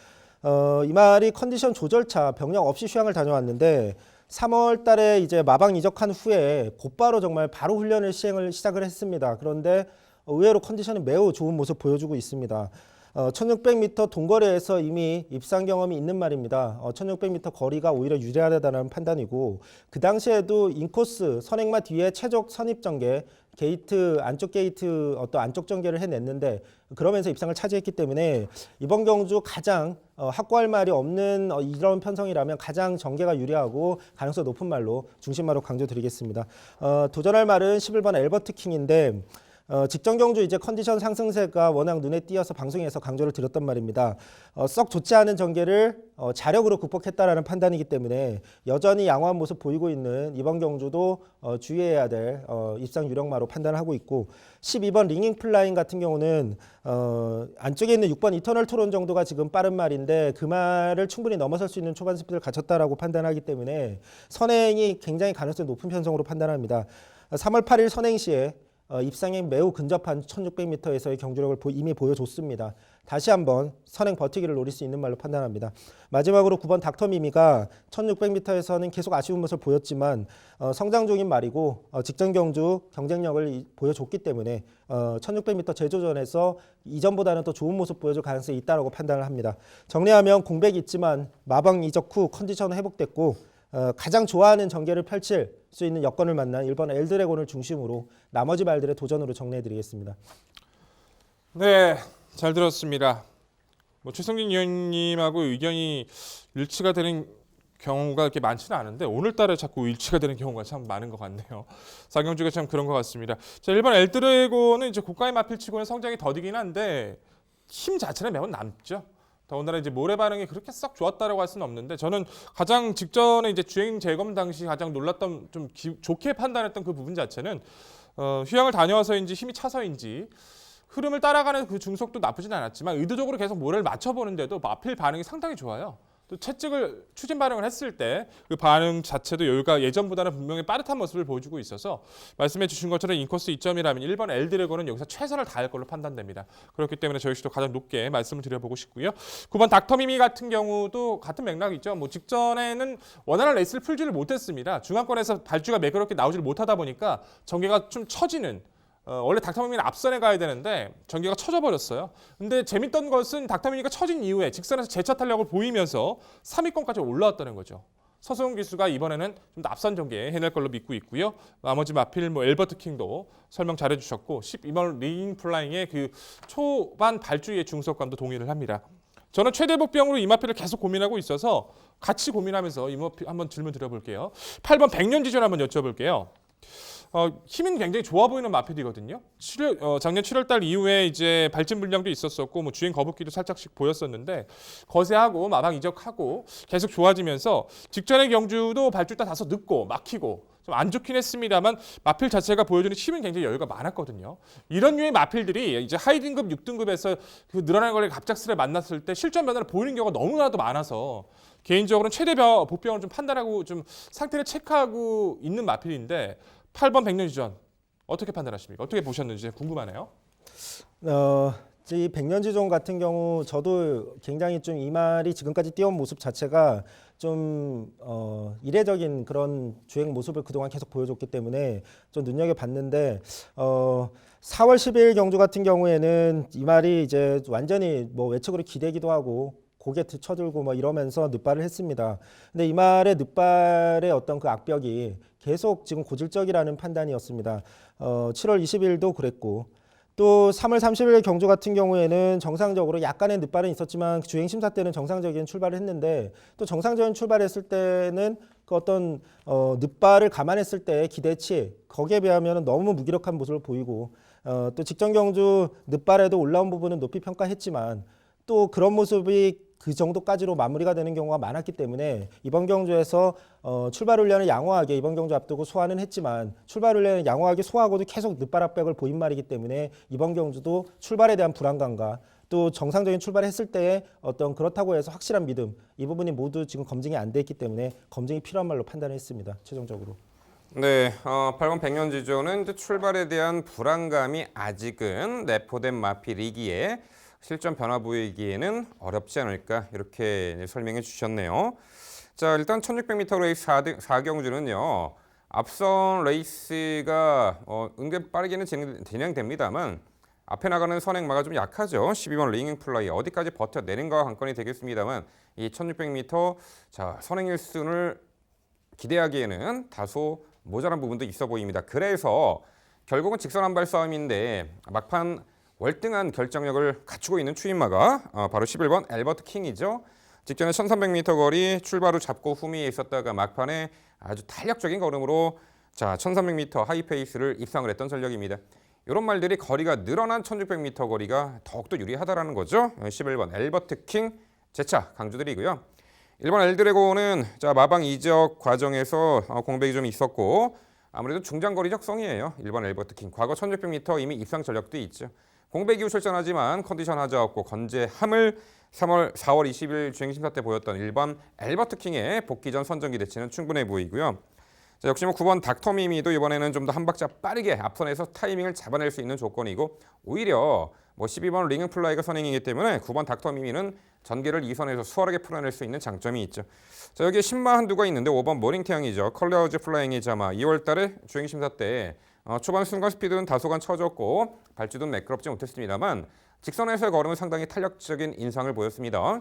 이 말이 컨디션 조절차 병력 없이 휴양을 다녀왔는데 3월 달에 이제 마방 이적한 후에 곧바로 정말 바로 훈련을 시작을 했습니다. 그런데 의외로 컨디션이 매우 좋은 모습 보여주고 있습니다. 1600m 동거리에서 이미 입상 경험이 있는 말입니다. 1600m 거리가 오히려 유리하다는 판단이고 그 당시에도 인코스 선행마 뒤에 최적 선입 전개 게이트 안쪽 게이트 어떤 안쪽 전개를 해냈는데 그러면서 입상을 차지했기 때문에 이번 경주 가장 확고할 말이 없는 이런 편성이라면 가장 전개가 유리하고 가능성 높은 말로 중심마로 강조드리겠습니다. 도전할 말은 11번 엘버트 킹인데 직전 경주 이제 컨디션 상승세가 워낙 눈에 띄어서 방송에서 강조를 드렸던 말입니다. 썩 좋지 않은 전개를 자력으로 극복했다라는 판단이기 때문에 여전히 양호한 모습 보이고 있는 이번 경주도 주의해야 될 입상 유력마로 판단하고 있고 12번 링잉 플라잉 같은 경우는 안쪽에 있는 6번 이터널 토론 정도가 지금 빠른 말인데 그 말을 충분히 넘어설 수 있는 초반 스피드를 갖췄다라고 판단하기 때문에 선행이 굉장히 가능성이 높은 편성으로 판단합니다. 3월 8일 선행 시에 입상에 매우 근접한 1600m에서의 경주력을 이미 보여줬습니다. 다시 한번 선행 버티기를 노릴 수 있는 말로 판단합니다. 마지막으로 9번 닥터미미가 1600m에서는 계속 아쉬운 모습을 보였지만 성장 중인 말이고 직전 경주 경쟁력을 보여줬기 때문에 1600m 제조전에서 이전보다는 더 좋은 모습 보여줄 가능성이 있다고 판단을 합니다. 정리하면 공백이 있지만 마방 이적 후 컨디션은 회복됐고 가장 좋아하는 전개를 펼칠 수 있는 여건을 만난 1번 엘드래곤을 중심으로 나머지 말들의 도전으로 정리해드리겠습니다. 네, 잘 들었습니다. 최성진 위원님하고 의견이 일치가 되는 경우가 그렇게 많지는 않은데 오늘따라 자꾸 일치가 되는 경우가 참 많은 것 같네요. 사경주가 참 그런 것 같습니다. 자, 1번 엘드래곤은 이제 고가의 마필치고는 성장이 더디긴 한데 힘 자체는 매우 남죠. 더군다나 이제 모래 반응이 그렇게 썩 좋았다라고 할 수는 없는데 저는 가장 직전에 이제 주행 재검 당시 가장 놀랐던 좀 좋게 판단했던 그 부분 자체는 휴양을 다녀와서인지 힘이 차서인지 흐름을 따라가는 그 중속도 나쁘진 않았지만 의도적으로 계속 모래를 맞춰보는데도 마필 반응이 상당히 좋아요. 또 채찍을 추진 반응을 했을 때 그 반응 자체도 여유가 예전보다는 분명히 빠듯한 모습을 보여주고 있어서 말씀해 주신 것처럼 인코스 2점이라면 1번 엘드래곤은 여기서 최선을 다할 걸로 판단됩니다. 그렇기 때문에 저희 역시도 가장 높게 말씀을 드려보고 싶고요. 9번 닥터미미 같은 경우도 같은 맥락이죠. 직전에는 원활한 레이스를 풀지를 못했습니다. 중앙권에서 발주가 매끄럽게 나오지를 못하다 보니까 전개가 좀 처지는 원래 닥터미미는 앞선에 가야 되는데 전개가 쳐져버렸어요. 근데 재밌던 것은 닥터미미가 쳐진 이후에 직선에서 재차 탄력을 보이면서 3위권까지 올라왔다는 거죠. 서소영 기수가 이번에는 좀 더 앞선 전개 해낼 걸로 믿고 있고요. 나머지 마필 엘버트 킹도 설명 잘해주셨고 12번 링 플라잉의 그 초반 발주의 중속감도 동의를 합니다. 저는 최대 복병으로 이 마필을 계속 고민하고 있어서 같이 고민하면서 이 마필 한번 질문 드려볼게요. 8번 백년지전 한번 여쭤볼게요. 힘은 굉장히 좋아 보이는 마필이거든요. 작년 7월달 이후에 이제 발진 불량도 있었었고 주행 거북기도 살짝씩 보였었는데 거세하고 마방 이적하고 계속 좋아지면서 직전의 경주도 발주가 다소 늦고 막히고 좀 안 좋긴 했습니다만 마필 자체가 보여주는 힘은 굉장히 여유가 많았거든요. 이런 류의 마필들이 이제 하이 등급 6등급에서 그 늘어나는 걸 갑작스레 만났을 때 실전 변화를 보이는 경우가 너무나도 많아서 개인적으로는 최대 복병을 좀 판단하고 좀 상태를 체크하고 있는 마필인데 8번 백년지전 어떻게 판단하십니까? 어떻게 보셨는지 궁금하네요. 이 백년지전 같은 경우 저도 굉장히 좀 이 말이 지금까지 뛰어온 모습 자체가 좀 이례적인 그런 주행 모습을 그동안 계속 보여줬기 때문에 좀 눈여겨봤는데 4월 10일 경주 같은 경우에는 이 말이 이제 완전히 외측으로 기대기도 하고 고개 쳐들고 이러면서 늑발을 했습니다. 근데 이 말의 늑발의 어떤 그 악벽이 계속 지금 고질적이라는 판단이었습니다. 7월 20일도 그랬고 또 3월 30일 경주 같은 경우에는 정상적으로 약간의 늑발은 있었지만 주행 심사 때는 정상적인 출발을 했는데 또 정상적인 출발했을 때는 그 어떤 늑발을 감안했을 때 기대치 거기에 비하면 너무 무기력한 모습을 보이고 또 직전 경주 늑발에도 올라온 부분은 높이 평가했지만 또 그런 모습이 그 정도까지로 마무리가 되는 경우가 많았기 때문에 이번 경주에서 출발 훈련을 양호하게 이번 경주 앞두고 소화는 했지만 출발 훈련을 양호하게 소화하고도 계속 늑발 압박을 보인 말이기 때문에 이번 경주도 출발에 대한 불안감과 또 정상적인 출발했을 때의 어떤 그렇다고 해서 확실한 믿음 이 부분이 모두 지금 검증이 안 돼 있기 때문에 검증이 필요한 말로 판단했습니다. 최종적으로. 네, 8번 백년지조는 이제 출발에 대한 불안감이 아직은 내포된 마필이기에 실전 변화 보이기에는 어렵지 않을까 이렇게 설명해 주셨네요. 자, 일단 1600m 레이스 4경주는요. 앞선 레이스가 은근 빠르게는 진행됩니다만 앞에 나가는 선행마가 좀 약하죠. 12번 링잉 플라이 어디까지 버텨내는가 관건이 되겠습니다만 이 1600m 자, 선행 일순을 기대하기에는 다소 모자란 부분도 있어 보입니다. 그래서 결국은 직선 한발 싸움인데 막판 월등한 결정력을 갖추고 있는 추인마가 바로 11번 엘버트 킹이죠. 직전에 1300m 거리 출발 후 잡고 후미에 있었다가 막판에 아주 탄력적인 걸음으로 자 1300m 하이페이스를 입상을 했던 전력입니다. 이런 말들이 거리가 늘어난 1600m 거리가 더욱더 유리하다라는 거죠. 11번 엘버트 킹 재차 강조드리고요. 1번 엘드래곤은 자 마방 이적 과정에서 공백이 좀 있었고 아무래도 중장거리 적성이에요. 1번 엘버트 킹 과거 1600m 이미 입상 전력도 있죠. 공백 이후 출전하지만 컨디션 하자 없고 건재함을 4월 20일 주행심사 때 보였던 1번 엘버트 킹의 복귀 전 선정 기대치는 충분해 보이고요. 자, 역시 9번 닥터미미도 이번에는 좀 더 한 박자 빠르게 앞선에서 타이밍을 잡아낼 수 있는 조건이고 오히려 12번 링잉 플라이가 선행이기 때문에 9번 닥터미미는 전개를 2선에서 수월하게 풀어낼 수 있는 장점이 있죠. 자, 여기에 신마 한두가 있는데 5번 모닝태양이죠. 컬러즈 플라잉이 자마 2월 달에 주행심사 때 초반 순간 스피드는 다소간 처졌고 발주도 매끄럽지 못했습니다만 직선에서의 걸음은 상당히 탄력적인 인상을 보였습니다.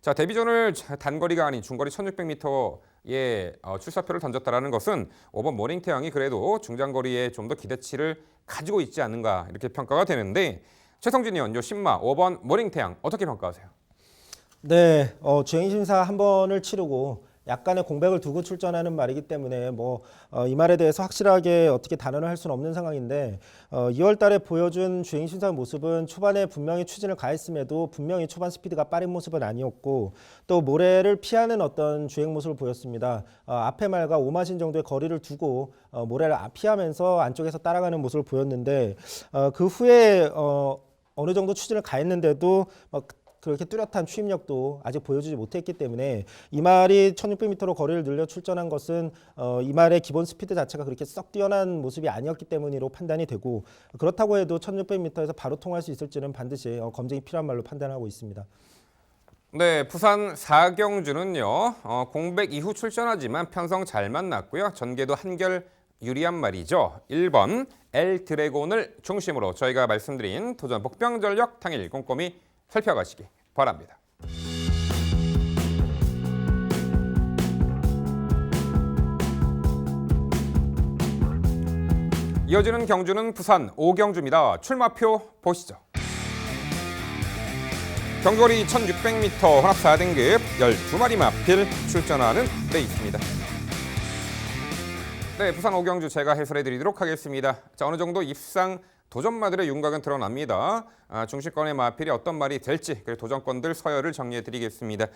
자, 데뷔전을 단거리가 아닌 중거리 1600m의 출사표를 던졌다라는 것은 5번 모닝태양이 그래도 중장거리에 좀 더 기대치를 가지고 있지 않는가 이렇게 평가가 되는데 최성진 의원, 요 신마 5번 모닝태양 어떻게 평가하세요? 네, 주행 심사 한 번을 치르고 약간의 공백을 두고 출전하는 말이기 때문에 이 말에 대해서 확실하게 어떻게 단언을 할 수는 없는 상황인데 2월 달에 보여준 주행 심사 모습은 초반에 분명히 추진을 가했음에도 분명히 초반 스피드가 빠른 모습은 아니었고 또 모래를 피하는 어떤 주행 모습을 보였습니다. 앞에 말과 5마신 정도의 거리를 두고 모래를 피하면서 안쪽에서 따라가는 모습을 보였는데 그 후에 어느 정도 추진을 가했는데도 그렇게 뚜렷한 추임력도 아직 보여주지 못했기 때문에 이 말이 1600m로 거리를 늘려 출전한 것은 이 말의 기본 스피드 자체가 그렇게 썩 뛰어난 모습이 아니었기 때문으로 판단이 되고 그렇다고 해도 1600m에서 바로 통할 수 있을지는 반드시 검증이 필요한 말로 판단하고 있습니다. 네, 부산 사경주는요. 공백 이후 출전하지만 편성 잘 만났고요. 전개도 한결 유리한 말이죠. 1번 L 드래곤을 중심으로 저희가 말씀드린 도전 복병전력 당일 꼼꼼히 살펴가시기 바랍니다. 이어지는 경주는 부산 오경주입니다. 출마표 보시죠. 경거리 1600m 혼합 4등급 12마리 마필 출전하는 레이스입니다. 네, 부산 오경주 제가 해설해 드리도록 하겠습니다. 자, 어느 정도 입상 도전마들의 윤곽은 드러납니다. 중시권의 마필이 어떤 말이 될지 그리고 도전권들 서열을 정리해 드리겠습니다.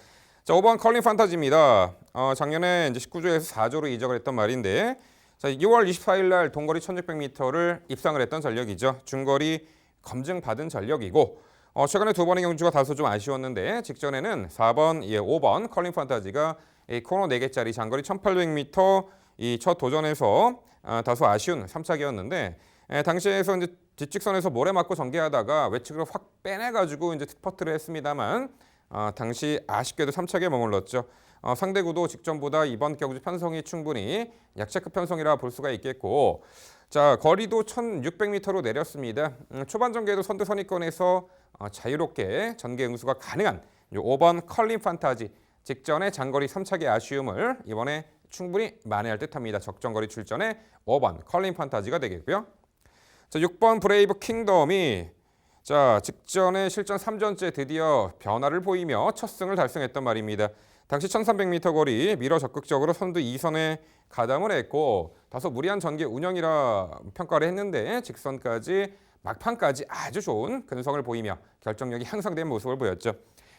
자, 5번 컬링 판타지입니다. 작년에 이제 19조에서 4조로 이적을 했던 말인데 자, 6월 24일 날 동거리 1600m를 입상을 했던 전력이죠. 중거리 검증받은 전력이고 최근에 두 번의 경주가 다소 좀 아쉬웠는데 직전에는 4번, 5번 컬링 판타지가 이 코너 4개짜리 장거리 1800m 이 첫 도전에서 다소 아쉬운 3착이었는데 당시에서 이제 뒷직선에서 모래 맞고 전개하다가 외측으로 확 빼내가지고 이제 특퍼트를 했습니다만 당시 아쉽게도 3착에 머물렀죠. 상대 구도 직전보다 이번 경주 편성이 충분히 약체급 편성이라 볼 수가 있겠고 자 거리도 1600m로 내렸습니다. 초반 전개도 선두 선입권에서 자유롭게 전개 응수가 가능한 5번 컬링 판타지 직전의 장거리 3착의 아쉬움을 이번에 충분히 만회할 듯합니다. 적정거리 출전에 5번 컬링 판타지가 되겠고요. 자, 6번 브레이브 킹덤이 자 직전에 실전 3전째 드디어 변화를 보이며 첫 승을 달성했던 말입니다. 당시 1300m 거리 밀어 적극적으로 선두 2선에 가담을 했고 다소 무리한 전개 운영이라 평가를 했는데 직선까지 막판까지 아주 좋은 근성을 보이며 결정력이 향상된 모습을 보였죠.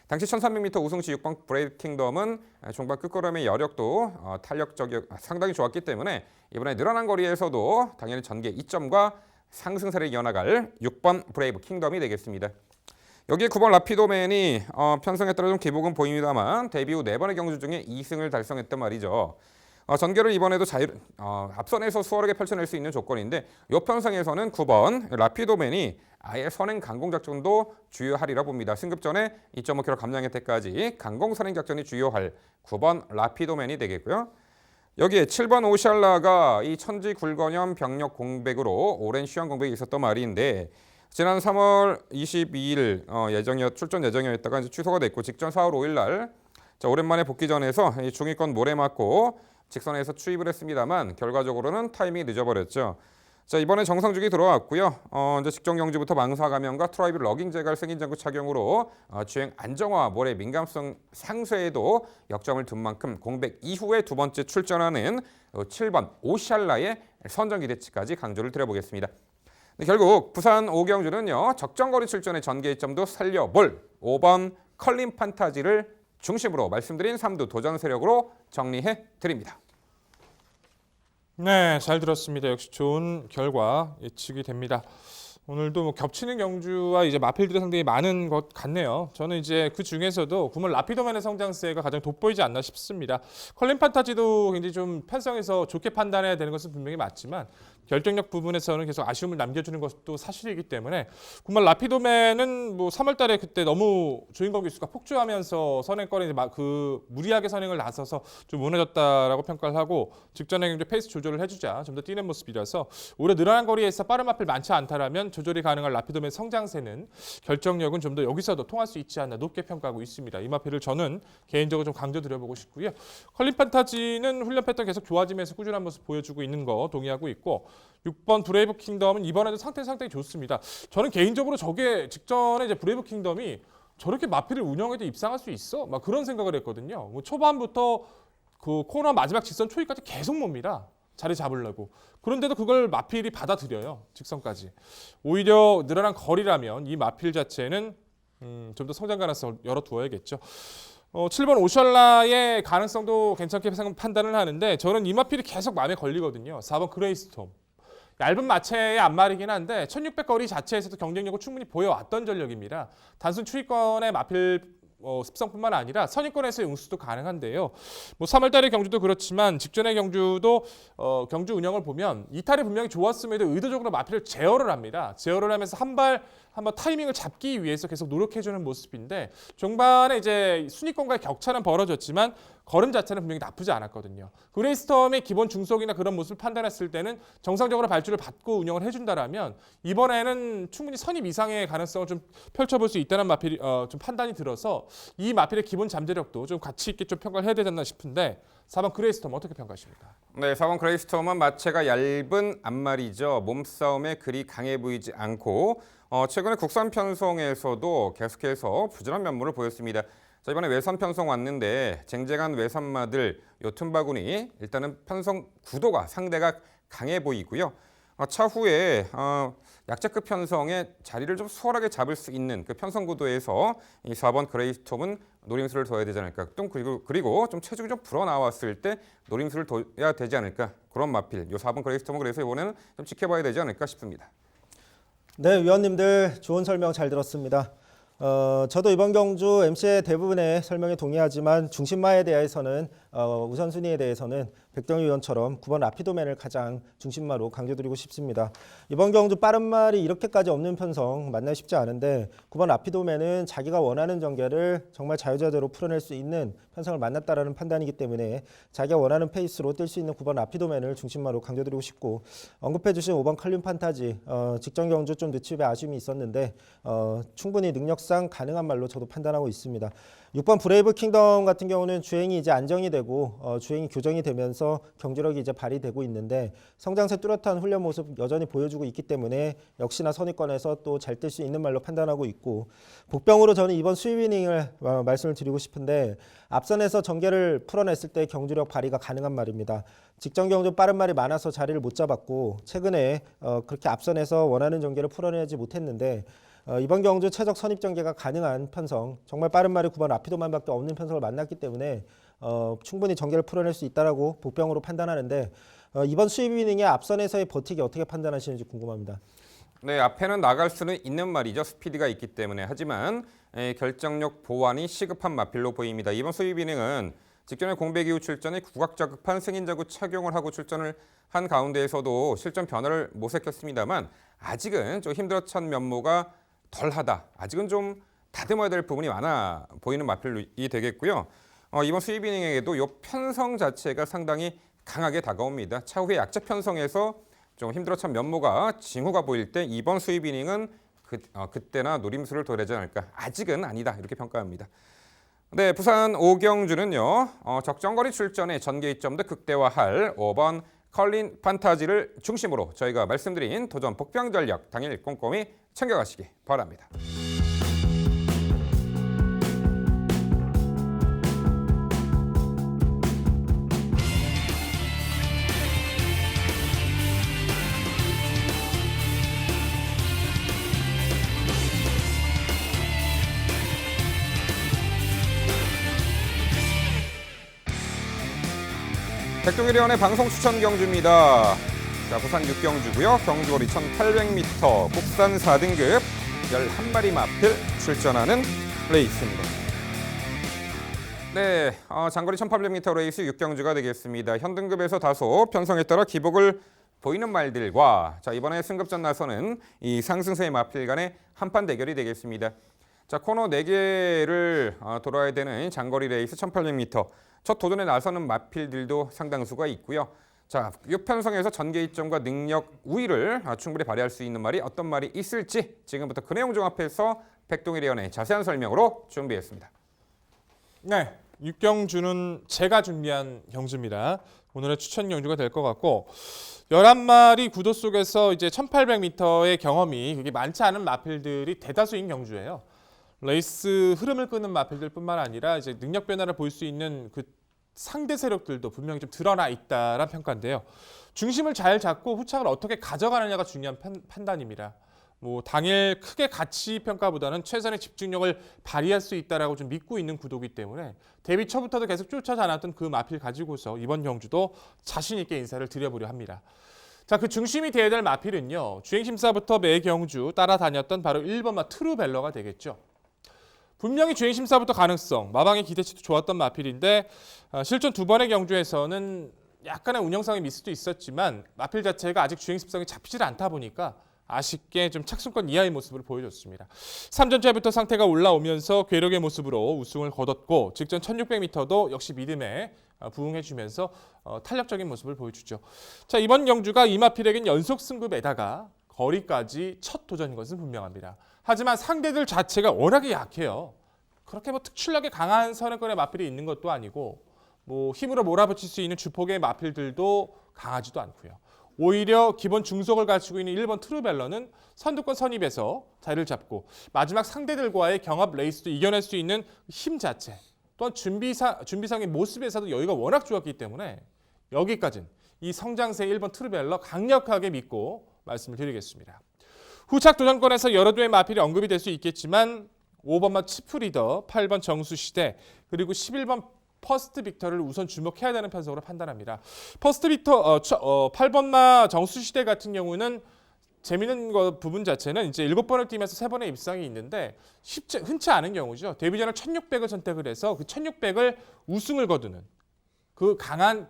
당시 1300m 우승 시 6번 브레이브 킹덤은 종반 끝걸음의 여력도 탄력적이 상당히 좋았기 때문에 이번에 늘어난 거리에서도 당연히 전개 2점과 상승세를 이어나갈 6번 브레이브 킹덤이 되겠습니다. 여기에 9번 라피도맨이 편성에 따라 좀 기복은 보입니다만 데뷔 후 4번의 경주 중에 2승을 달성했단 말이죠. 전개를 이번에도 앞선에서 수월하게 펼쳐낼 수 있는 조건인데 이 편성에서는 9번 라피도맨이 아예 선행 강공 작전도 주요하리라 봅니다. 승급 전에 2.5km 감량 혜택까지 강공 선행 작전이 주요할 9번 라피도맨이 되겠고요. 여기에 7번 오샬라가 이 천지 굴건염 병력 공백으로 오랜 시험 공백이 있었던 말인데 지난 3월 22일 출전 예정이었다가 이제 취소가 됐고 직전 4월 5일 날 오랜만에 복귀전에서 이 중위권 모래 맞고 직선에서 추입을 했습니다만 결과적으로는 타이밍이 늦어버렸죠. 자 이번에 정상주기 들어왔고요. 이제 직전 경주부터 망사 감염과 트라이브 러깅 제갈 승인 장구 착용으로 주행 안정화, 모래 민감성 상쇄에도 역점을 둔 만큼 공백 이후에 두 번째 출전하는 7번 오샬라의 선정 기대치까지 강조를 드려보겠습니다. 결국 부산 오경주는요 적정거리 출전의 전개 점도 살려볼 5번 컬링 판타지를 중심으로 말씀드린 3두 도전 세력으로 정리해 드립니다. 네, 잘 들었습니다. 역시 좋은 결과 예측이 됩니다. 오늘도 겹치는 경주와 이제 마필들이 상당히 많은 것 같네요. 저는 이제 그 중에서도 9번 라피도맨의 성장세가 가장 돋보이지 않나 싶습니다. 컬링 판타지도 굉장히 좀 편성해서 좋게 판단해야 되는 것은 분명히 맞지만 결정력 부분에서는 계속 아쉬움을 남겨주는 것도 사실이기 때문에 9번 라피도맨은 뭐 3월달에 그때 너무 주인공 기수가 폭주하면서 선행거리 이제 그 무리하게 선행을 나서서 좀 무너졌다라고 평가를 하고 직전에 경주 페이스 조절을 해주자 좀 더 뛰는 모습이라서 오히려 늘어난 거리에서 빠른 마필 많지 않다라면 조절이 가능한 라피도맨 성장세는 결정력은 좀 더 여기서도 통할 수 있지 않나 높게 평가하고 있습니다. 이 마필을 저는 개인적으로 좀 강조드려보고 싶고요. 컬린 판타지는 훈련 패턴 계속 좋아지면서 꾸준한 모습 보여주고 있는 거 동의하고 있고 6번 브레이브 킹덤은 이번에도 상당히 좋습니다. 저는 개인적으로 저게 직전에 이제 브레이브 킹덤이 저렇게 마필을 운영해도 입상할 수 있어? 막 그런 생각을 했거든요. 뭐 초반부터 그 코너 마지막 직선 초위까지 계속 몹니다. 자리 잡으려고. 그런데도 그걸 마필이 받아들여요. 직선까지. 오히려 늘어난 거리라면 이 마필 자체는 좀 더 성장 가능성을 열어두어야겠죠. 7번 오셜라의 가능성도 괜찮게 판단을 하는데 저는 이 마필이 계속 마음에 걸리거든요. 4번 그레이스톰. 얇은 마체의 앞말이긴 한데 1600 거리 자체에서도 경쟁력을 충분히 보여왔던 전력입니다. 단순 추위권의 마필 습성뿐만 아니라 선입권에서의 응수도 가능한데요. 뭐 3월달의 경주도 그렇지만 직전의 경주도 경주 운영을 보면 이탈이 분명히 좋았음에도 의도적으로 마필을 제어를 합니다. 제어를 하면서 한번 타이밍을 잡기 위해서 계속 노력해주는 모습인데 종반에 이제 순위권과의 격차는 벌어졌지만 걸음 자체는 분명히 나쁘지 않았거든요. 그레이스톰의 기본 중속이나 그런 모습을 판단했을 때는 정상적으로 발주를 받고 운영을 해준다라면 이번에는 충분히 선입 이상의 가능성을 좀 펼쳐볼 수 있다는 마필이 좀 판단이 들어서 이 마필의 기본 잠재력도 좀 가치 있게 좀 평가를 해야 되지 않나 싶은데 4번 그레이스톰 어떻게 평가하십니까? 네, 4번 그레이스톰은 마체가 얇은 앞말이죠. 몸싸움에 그리 강해 보이지 않고 최근에 국산 편성에서도 계속해서 부진한 면모를 보였습니다. 자, 이번에 외선 편성 왔는데 쟁쟁한 외선마들 요 틈바구니 일단은 편성 구도가 상대가 강해 보이고요. 차후에 약자급 편성의 자리를 좀 수월하게 잡을 수 있는 그 편성 구도에서 이 4번 그레이스톰은 노림수를 둬야 되지 않을까. 또 그리고 좀 체중이 좀 불어나왔을 때 노림수를 둬야 되지 않을까. 그런 마필. 요 4번 그레이스톰은 그래서 이번에는 좀 지켜봐야 되지 않을까 싶습니다. 네, 위원님들 좋은 설명 잘 들었습니다. 저도 이번 경주 MC의 대부분의 설명에 동의하지만 중심마에 대해서는 우선순위에 대해서는 백동희 위원처럼 9번 라피도맨을 가장 중심마로 강조드리고 싶습니다. 이번 경주 빠른 말이 이렇게까지 없는 편성 만나기 쉽지 않은데 9번 라피도맨은 자기가 원하는 전개를 정말 자유자재로 풀어낼 수 있는 편성을 만났다라는 판단이기 때문에 자기가 원하는 페이스로 뛸 수 있는 9번 라피도맨을 중심마로 강조드리고 싶고 언급해 주신 5번 컬린 판타지 직전 경주 좀 늦춤에 아쉬움이 있었는데 충분히 능력상 가능한 말로 저도 판단하고 있습니다. 6번 브레이브 킹덤 같은 경우는 주행이 이제 안정이 되고 주행이 교정이 되면서 경주력이 이제 발휘되고 있는데 성장세 뚜렷한 훈련 모습 여전히 보여주고 있기 때문에 역시나 선위권에서 또 잘 뛸 수 있는 말로 판단하고 있고 복병으로 저는 이번 수입 이닝을 말씀을 드리고 싶은데 앞선에서 전개를 풀어냈을 때 경주력 발휘가 가능한 말입니다. 직전 경주 빠른 말이 많아서 자리를 못 잡았고 최근에 그렇게 앞선에서 원하는 전개를 풀어내지 못했는데 이번 경주 최적 선입 전개가 가능한 편성 정말 빠른 말이 9번 라피도만밖에 없는 편성을 만났기 때문에 충분히 전개를 풀어낼 수 있다라고 복병으로 판단하는데 이번 수입 이닝의 앞선에서의 버티기 어떻게 판단하시는지 궁금합니다. 네, 앞에는 나갈 수는 있는 말이죠. 스피드가 있기 때문에. 하지만 결정력 보완이 시급한 마필로 보입니다. 이번 수입 이닝은 직전에 공백 이후 출전에 국악자급한 승인자구 착용을 하고 출전을 한 가운데에서도 실전 변화를 모색했습니다만 아직은 좀 힘들었던 면모가 덜하다. 아직은 좀 다듬어야 될 부분이 많아 보이는 마필이 되겠고요. 이번 수입 이닝에도 이 편성 자체가 상당히 강하게 다가옵니다. 차후에 약자 편성에서 좀 힘들었던 면모가 징후가 보일 때 이번 수입 이닝은 그때나 노림수를 둬야 되지 않을까. 아직은 아니다. 이렇게 평가합니다. 네, 부산 오경주는요. 적정거리 출전에 전개점도 극대화할 5번 컬린 판타지를 중심으로 저희가 말씀드린 도전 복병 전력 당일 꼼꼼히 챙겨가시기 바랍니다. 백동일위원의 방송 추천 경주입니다. 자, 부산 6경주고요. 경주거리 1800m, 국산 4등급 11마리 마필 출전하는 레이스입니다. 네, 장거리 1800m 레이스 6경주가 되겠습니다. 현등급에서 다소 편성에 따라 기복을 보이는 말들과 자 이번에 승급전 나서는 이 상승세의 마필 간의 한판 대결이 되겠습니다. 자 코너 4개를 돌아야 되는 장거리 레이스 1800m 첫 도전에 나서는 마필들도 상당수가 있고요. 자, 이 편성에서 전개이점과 능력 우위를 충분히 발휘할 수 있는 말이 어떤 말이 있을지 지금부터 그 내용 종합해서 백동일 위원의 자세한 설명으로 준비했습니다. 네, 6경주는 제가 준비한 경주입니다. 오늘의 추천 경주가 될 것 같고 11마리 구도 속에서 이제 1800m의 경험이 그게 많지 않은 마필들이 대다수인 경주예요. 레이스 흐름을 끄는 마필들뿐만 아니라 이제 능력 변화를 볼 수 있는 그 상대 세력들도 분명히 좀 드러나 있다라는 평가인데요. 중심을 잘 잡고 후착을 어떻게 가져가느냐가 중요한 판단입니다. 뭐 당일 크게 가치 평가보다는 최선의 집중력을 발휘할 수 있다라고 좀 믿고 있는 구도이기 때문에 데뷔 초부터도 계속 쫓아다녔던 그 마필 가지고서 이번 경주도 자신 있게 인사를 드려보려 합니다. 자, 그 중심이 되어야 될 마필은요. 주행심사부터 매 경주 따라다녔던 바로 1번마 트루벨러가 되겠죠. 분명히 주행심사부터 가능성, 마방의 기대치도 좋았던 마필인데 실전 2번의 경주에서는 약간의 운영상의 미스도 있었지만 마필 자체가 아직 주행습성이 잡히질 않다 보니까 아쉽게 좀 착순권 이하의 모습을 보여줬습니다. 3전째부터 상태가 올라오면서 괴력의 모습으로 우승을 거뒀고 직전 1600m도 역시 믿음에 부응해주면서 탄력적인 모습을 보여주죠. 자, 이번 경주가 이마필에겐 연속 승급에다가 거리까지 첫 도전인 것은 분명합니다. 하지만 상대들 자체가 워낙에 약해요. 그렇게 뭐 특출나게 강한 선행권의 마필이 있는 것도 아니고 뭐 힘으로 몰아붙일 수 있는 주폭의 마필들도 강하지도 않고요. 오히려 기본 중속을 갖추고 있는 1번 트루벨러는 선두권 선입에서 자리를 잡고 마지막 상대들과의 경합 레이스도 이겨낼 수 있는 힘 자체 또한 준비상의 모습에서도 여유가 워낙 좋았기 때문에 여기까지는 이 성장세 1번 트루벨러 강력하게 믿고 말씀을 드리겠습니다. 후착 도전권에서 여러 두의 마필이 언급이 될 수 있겠지만 5번마 치프리더, 8번 정수시대 그리고 11번 퍼스트 빅터를 우선 주목해야 되는 편성으로 판단합니다. 퍼스트 빅터 8번마 정수시대 같은 경우는 재미있는 부분 자체는 이제 7번을 뛰면서 3번의 입상이 있는데 흔치 않은 경우죠. 데뷔전을 1600을 선택을 해서 그 1600을 우승을 거두는 그 강한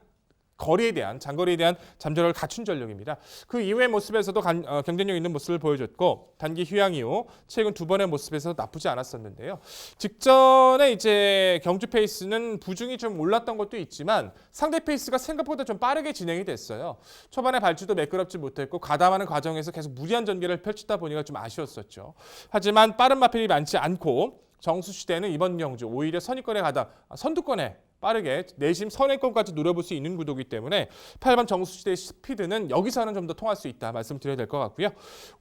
거리에 대한 장거리에 대한 잠재력을 갖춘 전력입니다. 그 이후의 모습에서도 경쟁력 있는 모습을 보여줬고 단기 휴양 이후 최근 2번의 모습에서 나쁘지 않았었는데요. 직전에 이제 경주 페이스는 부중이 좀 올랐던 것도 있지만 상대 페이스가 생각보다 좀 빠르게 진행이 됐어요. 초반에 발주도 매끄럽지 못했고 가담하는 과정에서 계속 무리한 전개를 펼치다 보니까 좀 아쉬웠었죠. 하지만 빠른 마필이 많지 않고 정수시대는 이번 경주 오히려 선두권에 빠르게 내심 선행권까지 노려볼 수 있는 구도이기 때문에 8번 정수시대의 스피드는 여기서는 좀 더 통할 수 있다 말씀드려야 될 것 같고요.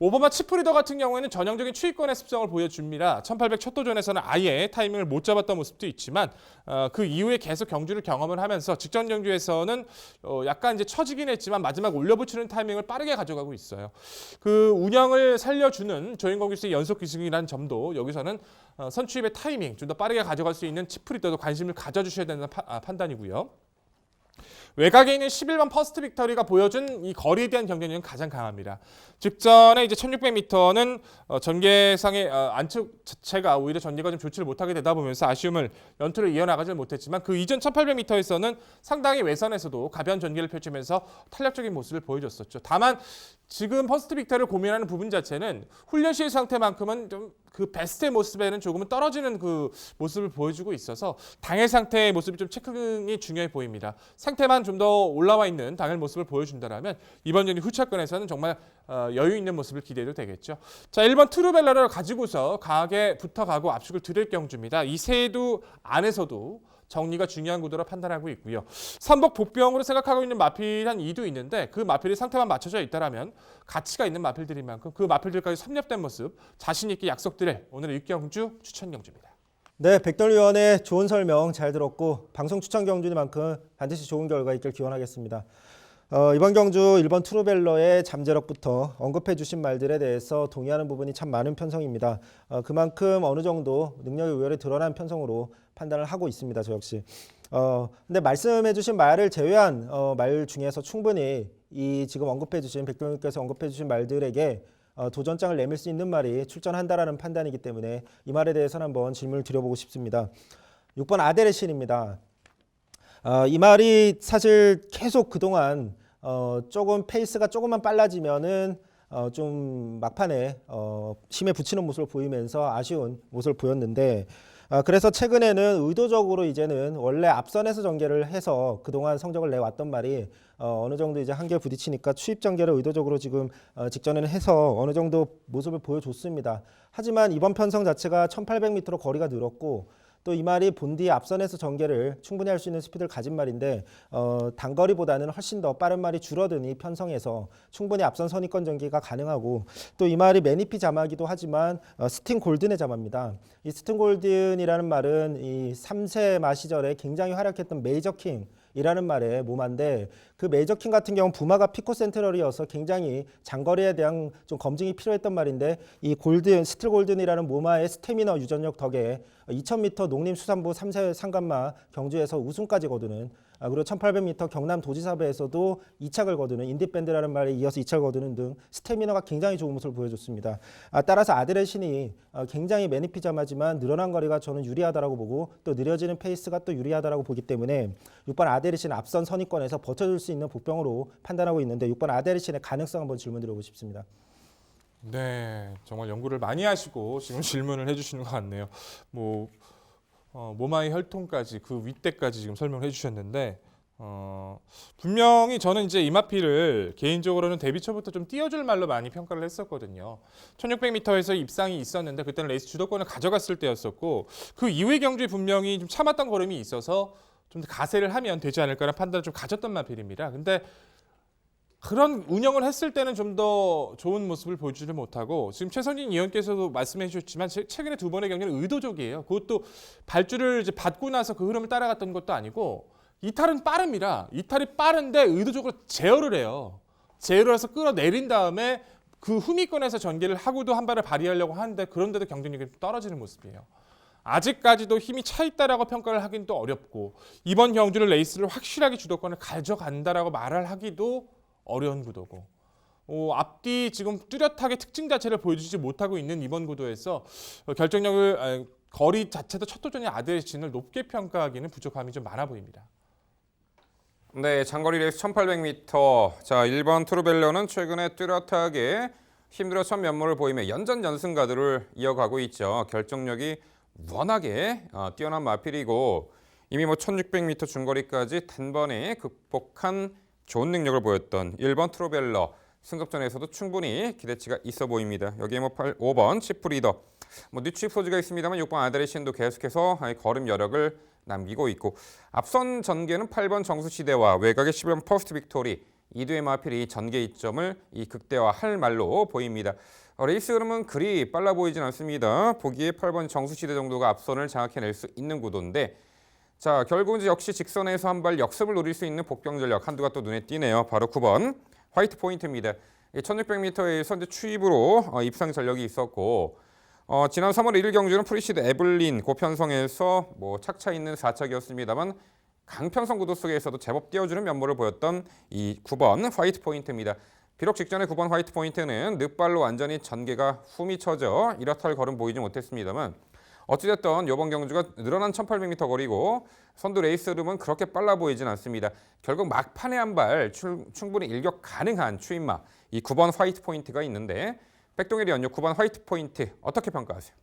5번마 치프리더 같은 경우에는 전형적인 추위권의 습성을 보여줍니다. 1800 첫 도전에서는 아예 타이밍을 못 잡았던 모습도 있지만 그 이후에 계속 경주를 경험을 하면서 직전 경주에서는 약간 이제 처지긴 했지만 마지막 올려붙이는 타이밍을 빠르게 가져가고 있어요. 그 운영을 살려주는 조인공 기수의 연속 기승이라는 점도 여기서는 선취입의 타이밍 좀 더 빠르게 가져갈 수 있는 치프리더도 관심을 가져주셔야 된다는 판단이고요. 외곽에 있는 11번 퍼스트 빅터리가 보여준 이 거리에 대한 경쟁력은 가장 강합니다. 직전에 이제 1600m는 전개상의 안측 자체가 오히려 전개가 좀 좋지를 못하게 되다 보면서 아쉬움을 연투를 이어나가지 못했지만 그 이전 1800m에서는 상당히 외선에서도 가벼운 전개를 펼치면서 탄력적인 모습을 보여줬었죠. 다만 지금 퍼스트 빅터를 고민하는 부분 자체는 훈련 시의 상태만큼은 좀 그 베스트의 모습에는 조금은 떨어지는 그 모습을 보여주고 있어서 당일 상태의 모습이 좀 체크가 중요해 보입니다. 상태만 좀 더 올라와 있는 당일 모습을 보여준다면 이번 전이 후차권에서는 정말 여유 있는 모습을 기대해도 되겠죠. 자, 1번 트루벨러를 가지고서 강하게 붙어가고 압축을 드릴 경주입니다. 이 세두 안에서도 정리가 중요한 구도로 판단하고 있고요. 삼복 복병으로 생각하고 있는 마필 한 2도 있는데 그 마필이 상태만 맞춰져 있다면 가치가 있는 마필들인 만큼 그 마필들까지 섭렵된 모습 자신 있게 약속드릴 오늘의 6경주 추천 경주입니다. 네, 백돌 위원의 좋은 설명 잘 들었고 방송 추천 경주니만큼 반드시 좋은 결과 있길 기원하겠습니다. 이번 경주 1번 트루벨러의 잠재력부터 언급해 주신 말들에 대해서 동의하는 부분이 참 많은 편성입니다. 그만큼 어느 정도 능력의 우열이 드러난 편성으로 판단을 하고 있습니다. 저 역시. 근데 말씀해 주신 말을 제외한 말 중에서 충분히 이 지금 언급해 주신 백돌님께서 언급해 주신 말들에게 도전장을 내밀 수 있는 말이 출전한다라는 판단이기 때문에 이 말에 대해서는 한번 질문을 드려보고 싶습니다. 6번 아데레신입니다. 이 말이 사실 계속 그동안 조금 페이스가 조금만 빨라지면은 좀 막판에 힘에 붙이는 모습을 보이면서 아쉬운 모습을 보였는데 그래서 최근에는 의도적으로 이제는 원래 앞선에서 전개를 해서 그동안 성적을 내왔던 말이 어느 정도 이제 한계에 부딪히니까 추입 전개를 의도적으로 지금 직전에는 해서 어느 정도 모습을 보여줬습니다. 하지만 이번 편성 자체가 1800m로 거리가 늘었고 또 이 말이 본디 앞선에서 전개를 충분히 할 수 있는 스피드를 가진 말인데 단거리보다는 훨씬 더 빠른 말이 줄어든 이 편성에서 충분히 앞선 선입권 전개가 가능하고 또 이 말이 매니피 자마기도 하지만 스팅 골든의 자마입니다. 이 스팅 골든이라는 말은 이 3세 마 시절에 굉장히 활약했던 메이저 킹 이라는 말의 모마인데 그 메이저킹 같은 경우는 부마가 피코 센트럴이어서 굉장히 장거리에 대한 좀 검증이 필요했던 말인데 이 골든, 스틸 골든이라는 모마의 스태미너 유전력 덕에 2000m 농림수산부 3세 상간마 경주에서 우승까지 거두는 그리고 1800m 경남 도지사배에서도 2착을 거두는 인디밴드라는 말에 이어서 2착을 거두는 등 스태미너가 굉장히 좋은 모습을 보여줬습니다. 따라서 아드레신이 굉장히 매니피자마지만 늘어난 거리가 저는 유리하다라고 보고 또 느려지는 페이스가 또 유리하다라고 보기 때문에 6번 아데르신 앞선 선입권에서 버텨줄 수 있는 복병으로 판단하고 있는데 6번 아데르신의 가능성 한번 질문드리고 싶습니다. 네, 정말 연구를 많이 하시고 지금 질문을 해주시는 것 같네요. 모마의 혈통까지 그 윗대까지 지금 설명을 해주셨는데 분명히 저는 이제 이마피를 개인적으로는 데뷔 초부터 좀 띄워줄 말로 많이 평가를 했었거든요. 1600m에서 입상이 있었는데 그때는 레이스 주도권을 가져갔을 때였었고 그 이후의 경주에 분명히 좀 참았던 걸음이 있어서 좀 더 가세를 하면 되지 않을까라는 판단을 좀 가졌던 마필입니다. 근데 그런 운영을 했을 때는 좀 더 좋은 모습을 보여주지 못하고 지금 최선진 위원께서도 말씀해 주셨지만 최근에 두 번의 경기는 의도적이에요. 그것도 발주를 이제 받고 나서 그 흐름을 따라갔던 것도 아니고 이탈은 빠릅니다. 이탈이 빠른데 의도적으로 제어를 해요. 제어를 해서 끌어내린 다음에 그 후미권에서 전개를 하고도 한 발을 발휘하려고 하는데 그런데도 경쟁력이 떨어지는 모습이에요. 아직까지도 힘이 차 있다라고 평가를 하긴 또 어렵고 이번 경주를 레이스를 확실하게 주도권을 가져간다라고 말을 하기도 어려운 구도고 앞뒤 지금 뚜렷하게 특징 자체를 보여주지 못하고 있는 이번 구도에서 결정력을 거리 자체도 첫 도전의 아데르신을 높게 평가하기는 부족함이 좀 많아 보입니다. 네, 장거리 레이스 1800m. 자, 1번 트루벨러는 최근에 뚜렷하게 힘들었던 면모를 보이며 연전연승가들을 이어가고 있죠. 결정력이 워낙에 뛰어난 마필이고 이미 1600m 중거리까지 단번에 극복한 좋은 능력을 보였던 1번 트루벨러 승급전에서도 충분히 기대치가 있어 보입니다. 여기에 5번 치프리더 뒤취입 소지가 있습니다만 6번 아데르신도 계속해서 걸음 여력을 남기고 있고 앞선 전개는 8번 정수시대와 외곽의 11번 퍼스트 빅토리 이두의 마필이 전개 이점을 극대화할 말로 보입니다. 레이스 흐름은 그리 빨라 보이진 않습니다. 보기에 8번 정수시대 정도가 앞선을 장악해낼 수 있는 구도인데 자, 결국은 역시 직선에서 한 발 역습을 노릴 수 있는 복병 전력 한두가 또 눈에 띄네요. 바로 9번 화이트 포인트입니다. 1600m에서 이제 추입으로 입상 전력이 있었고 지난 3월 1일 경주는 프리시드 에블린 고편성에서 착차 있는 4착이었습니다만 강편성 구도 속에서도 제법 띄워주는 면모를 보였던 이 9번 화이트 포인트입니다. 비록 직전에 9번 화이트 포인트는 늑발로 완전히 전개가 흠이 쳐져 이렇다 할 걸음 보이지 못했습니다만 어찌됐든 이번 경주가 늘어난 1800m 거리고 선두 레이스 흐름은 그렇게 빨라 보이진 않습니다. 결국 막판에 한 발 충분히 일격 가능한 추임마 이 9번 화이트 포인트가 있는데 백동일이 연료 9번 화이트 포인트 어떻게 평가하세요?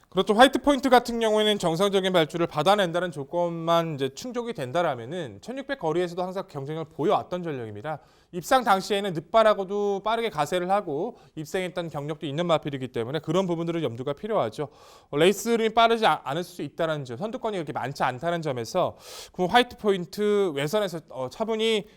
그렇죠. 화이트 포인트 같은 경우에는 정상적인 발주를 받아낸다는 조건만 이제 충족이 된다라면은 1600 거리에서도 항상 경쟁을 보여왔던 전력입니다. 입상 당시에는 늦발하고도 빠르게 가세를 하고 입상했던 경력도 있는 마필이기 때문에 그런 부분들은 염두가 필요하죠. 레이스 흐름이 빠르지 않을 수 있다는 점, 선두권이 그렇게 많지 않다는 점에서 그 화이트 포인트 외선에서 차분히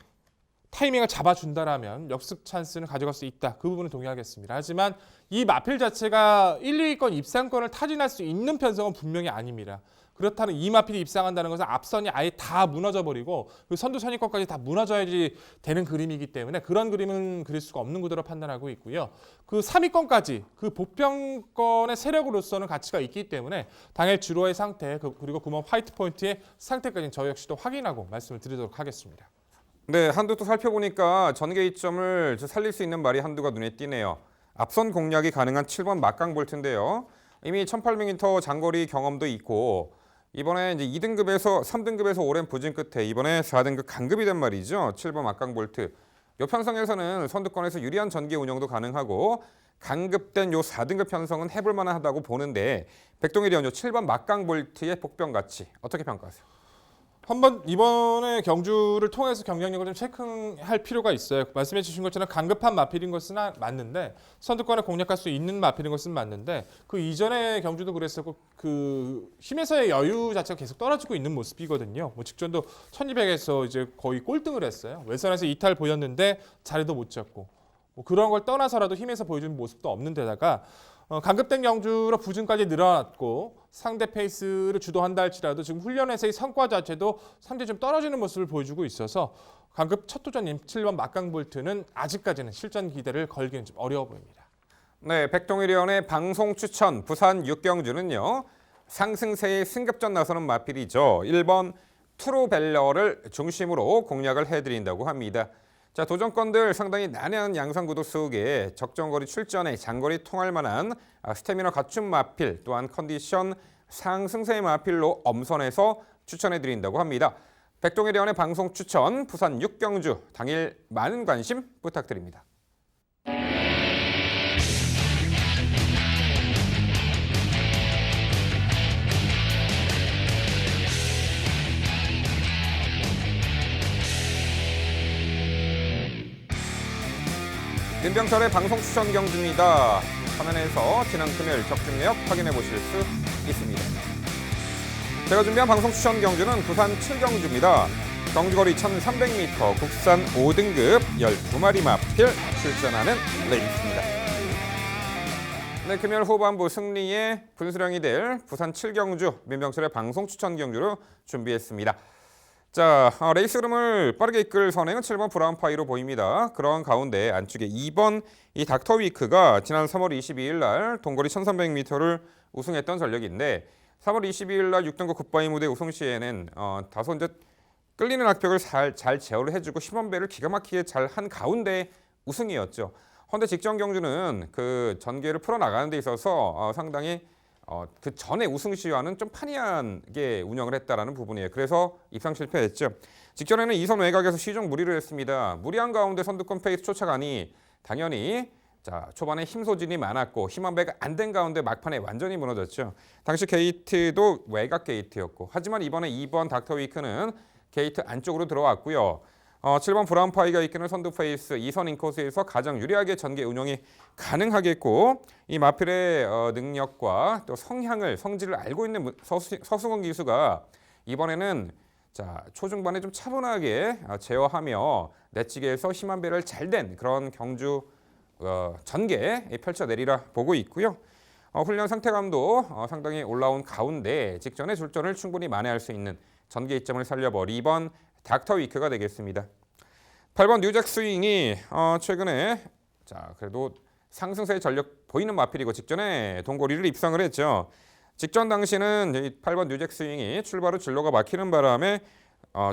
타이밍을 잡아준다라면 역습 찬스는 가져갈 수 있다. 그 부분은 동의하겠습니다. 하지만 이 마필 자체가 1, 2위권 입상권을 타진할 수 있는 편성은 분명히 아닙니다. 그렇다면 이 마필이 입상한다는 것은 앞선이 아예 다 무너져버리고 그 선두 선입권까지 다 무너져야지 되는 그림이기 때문에 그런 그림은 그릴 수가 없는 구도로 판단하고 있고요. 그 3위권까지 그 복병권의 세력으로서는 가치가 있기 때문에 당일 주로의 상태 그리고 9번 화이트 포인트의 상태까지는 저 역시도 확인하고 말씀을 드리도록 하겠습니다. 네, 한두 또 살펴보니까 전개 이점을 살릴 수 있는 말이 한두가 눈에 띄네요. 앞선 공략이 가능한 7번 막강 볼트인데요. 이미 1800m 장거리 경험도 있고 이번에 이제 2등급에서 3등급에서 오랜 부진 끝에 이번에 4등급 강급이 된 말이죠. 7번 막강볼트. 요 편성에서는 선두권에서 유리한 전개 운영도 가능하고 강급된 요 4등급 편성은 해볼 만하다고 보는데 백동일이 요 7번 막강볼트의 복병 가치 어떻게 평가하세요? 한번 이번에 경주를 통해서 경쟁력을 좀 체크할 필요가 있어요. 말씀해 주신 것처럼 강급한 마필인 것은 맞는데 선두권을 공략할 수 있는 마필인 것은 맞는데 그 이전의 경주도 그랬었고 그 힘에서의 여유 자체가 계속 떨어지고 있는 모습이거든요. 뭐 직전도 1200에서 이제 거의 꼴등을 했어요. 외선에서 이탈 보였는데 자리도 못 잡고 뭐 그런 걸 떠나서라도 힘에서 보여주는 모습도 없는 데다가 강급된 경주로 부진까지 늘어났고 상대 페이스를 주도한다 할지라도 지금 훈련에서의 성과 자체도 상당히 좀 떨어지는 모습을 보여주고 있어서 강급 첫 도전인 7번 막강볼트는 아직까지는 실전 기대를 걸기는 좀 어려워 보입니다. 네, 백동일위원의 방송 추천 부산 6경주는요. 상승세의 승급전 나서는 마필이죠. 1번 트루벨러를 중심으로 공략을 해드린다고 합니다. 자, 도전권들 상당히 난해한 양상구도 속에 적정거리 출전에 장거리 통할 만한 스태미너 갖춘 마필 또한 컨디션 상승세의 마필로 엄선해서 추천해드린다고 합니다. 백동일위원의 방송 추천 부산 6경주 당일 많은 관심 부탁드립니다. 민병철의 방송 추천 경주입니다. 화면에서 지난 금요일 적중 내역 확인해 보실 수 있습니다. 제가 준비한 방송 추천 경주는 부산 7경주입니다. 경주거리 1300m 국산 5등급 12마리 마필 출전하는 레이스입니다. 네, 금요일 후반부 승리의 분수령이 될 부산 7경주 민병철의 방송 추천 경주로 준비했습니다. 자, 레이스 흐름을 빠르게 이끌 선행은 7번 브라운파이로 보입니다. 그런 가운데 안쪽에 2번 이 닥터위크가 지난 3월 22일 날 동거리 1300m를 우승했던 전력인데 3월 22일 날 6등급 굿바이 무대 우승 시에는 다소 이제 끌리는 악벽을 잘 제어를 해주고 시범배를 기가 막히게 잘 한 가운데 우승이었죠. 헌데 직전 경주는 그 전개를 풀어나가는 데 있어서 상당히 그 전에 우승 시와는 좀 판이하게 운영을 했다라는 부분이에요. 그래서 입상 실패했죠. 직전에는 2선 외곽에서 시종 무리를 했습니다. 무리한 가운데 선두권 페이스 쫓아가니 당연히 자 초반에 힘 소진이 많았고 힘한 배가 안 된 가운데 막판에 완전히 무너졌죠. 당시 게이트도 외곽 게이트였고 하지만 이번에 2번 닥터위크는 게이트 안쪽으로 들어왔고요. 7번 브라운파이가 이끄는 선두 페이스 2선 인코스에서 가장 유리하게 전개 운영이 가능하겠고 이 마필의 능력과 또 성질을 알고 있는 서승원 기수가 이번에는 자 초중반에 좀 차분하게 제어하며 내치기에서 힘한 배를 잘 댄 그런 경주 전개 펼쳐내리라 보고 있고요. 훈련 상태감도 상당히 올라온 가운데 직전에 출전을 충분히 만회할 수 있는 전개 이점을 살려버 2번 닥터위크가 되겠습니다. 8번 뉴잭 스윙이 최근에 자 그래도 상승세의 전력 보이는 마필이고 직전에 동거리를 입상을 했죠. 직전 당시는 8번 뉴잭 스윙이 출발 후 진로가 막히는 바람에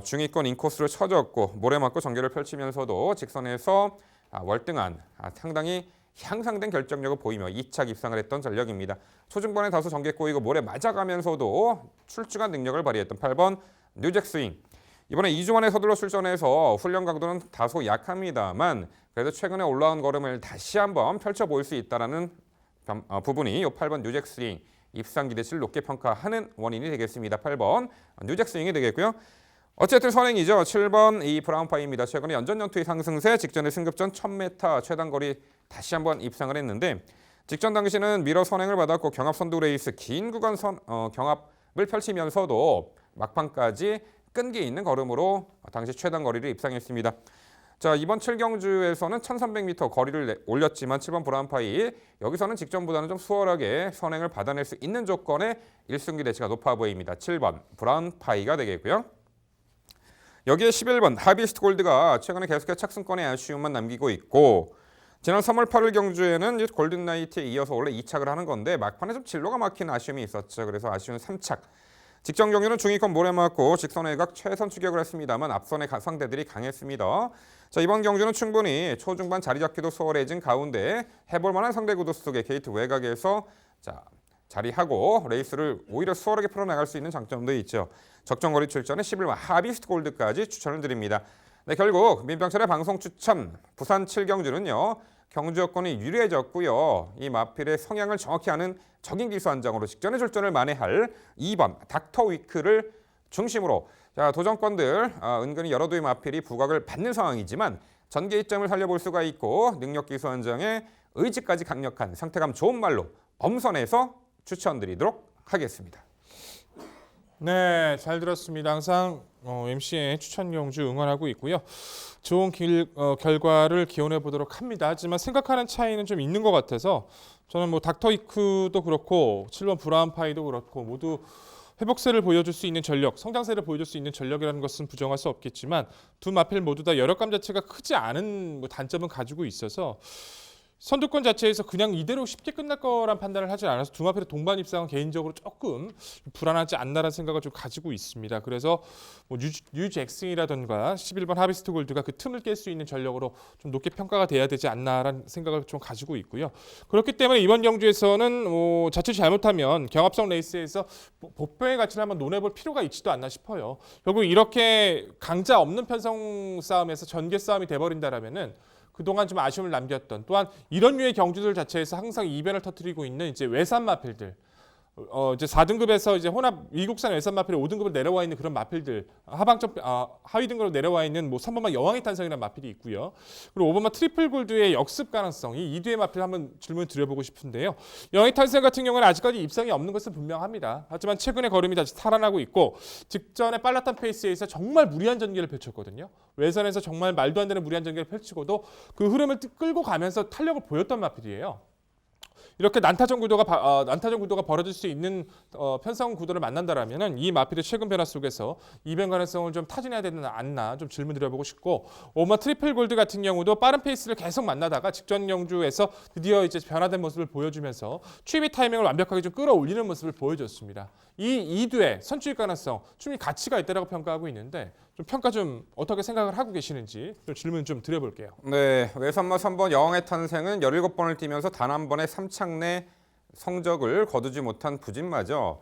중위권 인코스를 쳐졌고 모래 맞고 전개를 펼치면서도 직선에서 월등한 상당히 향상된 결정력을 보이며 2차 입상을 했던 전력입니다. 초중반에 다소 전개 꼬이고 모래 맞아가면서도 출중한 능력을 발휘했던 8번 뉴잭 스윙. 이번에 2주 만에 서둘러 출전해서 훈련 강도는 다소 약합니다만 그래도 최근에 올라온 걸음을 다시 한번 펼쳐 보일 수 있다는 부분이 이 8번 뉴잭 스윙 입상 기대치를 높게 평가하는 원인이 되겠습니다. 8번 뉴잭 스윙이 되겠고요. 어쨌든 선행이죠. 7번 이 브라운파이입니다. 최근에 연전연투의 상승세 직전에 승급전 1000m 최단거리 다시 한번 입상을 했는데 직전 당시는 미러 선행을 받았고 경합 선두 레이스 긴 구간 경합을 펼치면서도 막판까지 끈기 있는 걸음으로 당시 최단 거리를 입상했습니다. 자 이번 7경주에서는 1300m 거리를 올렸지만 7번 브라운파이 여기서는 직전보다는 좀 수월하게 선행을 받아낼 수 있는 조건의 1승 기대치가 높아 보입니다. 7번 브라운파이가 되겠고요. 여기에 11번 하비스트 골드가 최근에 계속해서 착승권의 아쉬움만 남기고 있고 지난 3월 8일 경주에는 골든나이트에 이어서 원래 2착을 하는 건데 막판에 좀 진로가 막히는 아쉬움이 있었죠. 그래서 아쉬운 3착. 직전 경주는 중위권 모래 맞고 직선 외곽 최선 추격을 했습니다만 앞선의 상대들이 강했습니다. 자 이번 경주는 충분히 초중반 자리 잡기도 수월해진 가운데 해볼 만한 상대 구도 속에 게이트 외곽에서 자 자리하고 레이스를 오히려 수월하게 풀어나갈 수 있는 장점도 있죠. 적정거리 출전에 11번 하비스트 골드까지 추천을 드립니다. 네, 결국 민병철의 방송 추천 부산 7경주는요. 경주 여건이 유리해졌고요. 이 마필의 성향을 정확히 아는 적인 기수 한 장으로 직전의 출전을 만회할 2번 닥터 위크를 중심으로 자, 도전권들 은근히 여러 도의 마필이 부각을 받는 상황이지만 전개 이점을 살려볼 수가 있고 능력 기수 한 장의 의지까지 강력한 상태감 좋은 말로 엄선해서 추천드리도록 하겠습니다. 네, 잘 들었습니다. 항상 MC의 추천 경주 응원하고 있고요. 좋은 결과를 기원해 보도록 합니다. 하지만 생각하는 차이는 좀 있는 것 같아서 저는 뭐 닥터이크도 그렇고 7번 브라운파이도 그렇고 모두 회복세를 보여줄 수 있는 전력, 성장세를 보여줄 수 있는 전력이라는 것은 부정할 수 없겠지만 두 마필 모두 다 여력감 자체가 크지 않은 뭐 단점은 가지고 있어서 선두권 자체에서 그냥 이대로 쉽게 끝날 거란 판단을 하지 않아서 두 마필의 동반 입상은 개인적으로 조금 불안하지 않나라는 생각을 좀 가지고 있습니다. 그래서 뭐 뉴 잭슨이라던가 11번 하비스트 골드가 그 틈을 깰 수 있는 전력으로 좀 높게 평가가 돼야 되지 않나라는 생각을 좀 가지고 있고요. 그렇기 때문에 이번 경주에서는 자칫 잘못하면 경합성 레이스에서 복병의 가치를 한번 논해볼 필요가 있지도 않나 싶어요. 결국 이렇게 강자 없는 편성 싸움에서 전개 싸움이 돼버린다라면은 그동안 좀 아쉬움을 남겼던 또한 이런 류의 경주들 자체에서 항상 이변을 터뜨리고 있는 이제 외산 마필들 이제 4등급에서 이제 혼합 미국산 외산 마필이 5등급을 내려와 있는 그런 마필들 하위 등급으로 내려와 있는 뭐 3번마 여왕의 탄생이라는 마필이 있고요. 그리고 5번마 트리플 골드의 역습 가능성 이 2두의 마필 한번 질문 드려보고 싶은데요. 여왕의 탄생 같은 경우는 아직까지 입상이 없는 것은 분명합니다. 하지만 최근에 걸음이 다시 살아나고 있고 직전에 빨랐던 페이스에서 정말 무리한 전개를 펼쳤거든요. 외선에서 정말 말도 안 되는 무리한 전개를 펼치고도 그 흐름을 끌고 가면서 탄력을 보였던 마필이에요. 이렇게 난타전 구도가 벌어질 수 있는 편성 구도를 만난다라면은 이 마필의 최근 변화 속에서 이변 가능성을 좀 타진해야 되는 않나 좀 질문 드려보고 싶고 오마 트리플 골드 같은 경우도 빠른 페이스를 계속 만나다가 직전 경주에서 드디어 이제 변화된 모습을 보여주면서 추입 타이밍을 완벽하게 좀 끌어올리는 모습을 보여줬습니다. 이 2두의 선취입 가능성 충분히 가치가 있다라고 평가하고 있는데 좀 평가 좀 어떻게 생각을 하고 계시는지 좀 질문 좀 드려볼게요. 네, 외선마 3번 여왕의 탄생은 17번을 뛰면서 단 한 번의 3착 내 성적을 거두지 못한 부진마죠.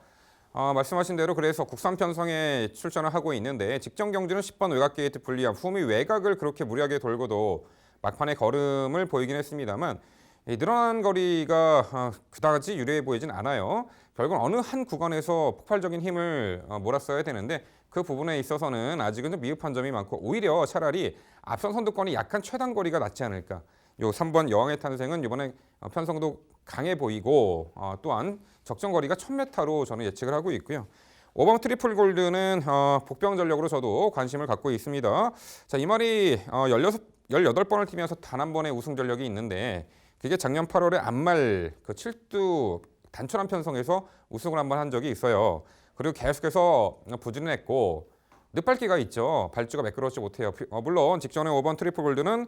말씀하신 대로 그래서 국산 편성에 출전을 하고 있는데 직전 경주는 10번 외곽 게이트 불리함 후미 외곽을 그렇게 무리하게 돌고도 막판에 걸음을 보이긴 했습니다만 늘어난 거리가 그다지 유리해 보이진 않아요. 결국은 어느 한 구간에서 폭발적인 힘을 몰았어야 되는데 그 부분에 있어서는 아직은 좀 미흡한 점이 많고 오히려 차라리 앞선 선두권이 약간 최단 거리가 낫지 않을까. 요 3번 여왕의 탄생은 이번에 편성도 강해 보이고 또한 적정 거리가 1000m로 저는 예측을 하고 있고요. 5번 트리플 골드는 복병 전력으로 저도 관심을 갖고 있습니다. 자, 이 말이 18번을 뛰면서 단 한 번의 우승 전력이 있는데 그게 작년 8월에 안말 그 7두 단촐한 편성에서 우승을 한 번 한 적이 있어요. 그리고 계속해서 부진을 했고 늦발기가 있죠. 발주가 매끄럽지 못해요. 물론 직전에 5번 트리플 골드는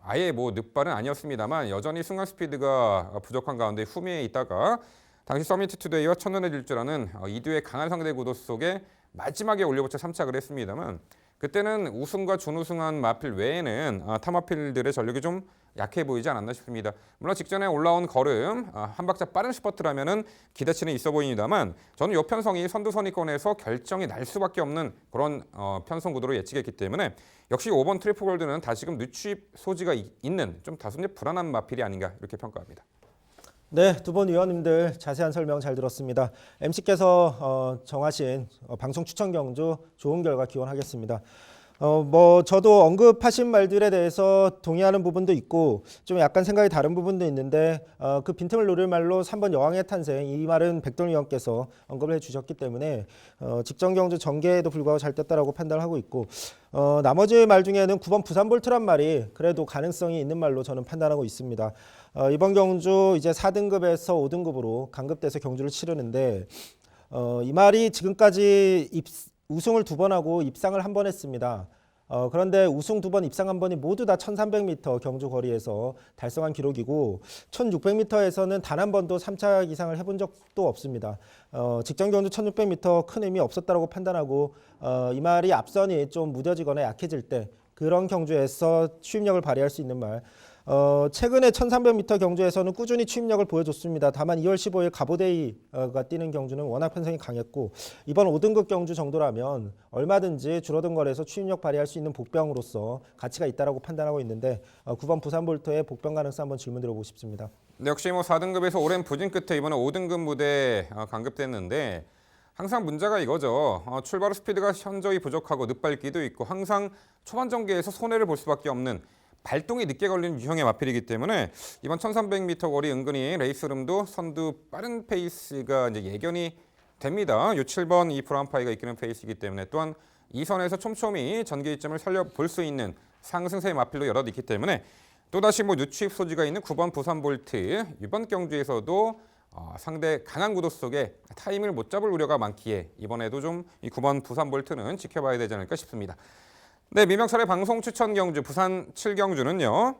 아예 뭐 늦발은 아니었습니다만 여전히 순간 스피드가 부족한 가운데 후미에 있다가 당시 서미트 투데이와 첫눈에 질주라는 2두의 강한 상대 구도 속에 마지막에 올려붙여 3착을 했습니다만 그때는 우승과 준우승한 마필 외에는 타마필들의 전력이 좀 약해 보이지 않았나 싶습니다. 물론 직전에 올라온 걸음 한 박자 빠른 스퍼트라면은 기대치는 있어 보입니다만 저는 이 편성이 선두 선위권에서 결정이 날 수밖에 없는 그런 편성 구도로 예측했기 때문에 역시 5번 트리플 골드는 다시금 늦추입 소지가 있는 좀 다소 불안한 마필이 아닌가 이렇게 평가합니다. 네, 두 분 위원님들 자세한 설명 잘 들었습니다. MC께서 정하신 방송 추천 경주 좋은 결과 기원하겠습니다. 저도 언급하신 말들에 대해서 동의하는 부분도 있고 좀 약간 생각이 다른 부분도 있는데 그 빈틈을 노릴 말로 3번 여왕의 탄생 이 말은 백돌 위원께서 언급을 해주셨기 때문에 직전 경주 전개에도 불구하고 잘 떴다라고 판단하고 있고 나머지 말 중에는 9번 부산 볼트란 말이 그래도 가능성이 있는 말로 저는 판단하고 있습니다. 이번 경주 이제 4등급에서 5등급으로 강급돼서 경주를 치르는데 이 말이 지금까지 우승을 2번 하고 입상을 1번 했습니다. 그런데 우승 2번, 입상 1번이 모두 다 1300m 경주 거리에서 달성한 기록이고 1600m에서는 단 한 번도 3착 이상을 해본 적도 없습니다. 직전 경주 1600m 큰 의미 없었다고 판단하고 이 말이 앞선이 좀 무뎌지거나 약해질 때 그런 경주에서 추임력을 발휘할 수 있는 말 최근에 1300m 경주에서는 꾸준히 추임력을 보여줬습니다. 다만 2월 15일 가보데이가 뛰는 경주는 워낙 편성이 강했고 이번 5등급 경주 정도라면 얼마든지 줄어든 거리에서 추임력 발휘할 수 있는 복병으로서 가치가 있다고 판단하고 있는데 9번 부산볼트의 복병 가능성 한번 질문 드려보고 싶습니다. 네, 역시 4등급에서 오랜 부진 끝에 이번에 5등급 무대에 강급됐는데 항상 문제가 이거죠. 출발 후 스피드가 현저히 부족하고 늦밟기도 있고 항상 초반 전개에서 손해를 볼 수밖에 없는 발동이 늦게 걸리는 유형의 마필이기 때문에 이번 1300m 거리 은근히 레이스 흐름도 선두 빠른 페이스가 이제 예견이 됩니다. 요 7번 이 브라운파이가 이끄는 페이스이기 때문에 또한 이 선에서 촘촘히 전개 이점을 살려볼 수 있는 상승세의 마필도 여럿 있기 때문에 또다시 유추입 소지가 있는 9번 부산볼트 이번 경주에서도 상대 강한 구도 속에 타임을 못 잡을 우려가 많기에 이번에도 좀 이 9번 부산볼트는 지켜봐야 되지 않을까 싶습니다. 네, 민병철의 방송 추천 경주 부산 7경주는요.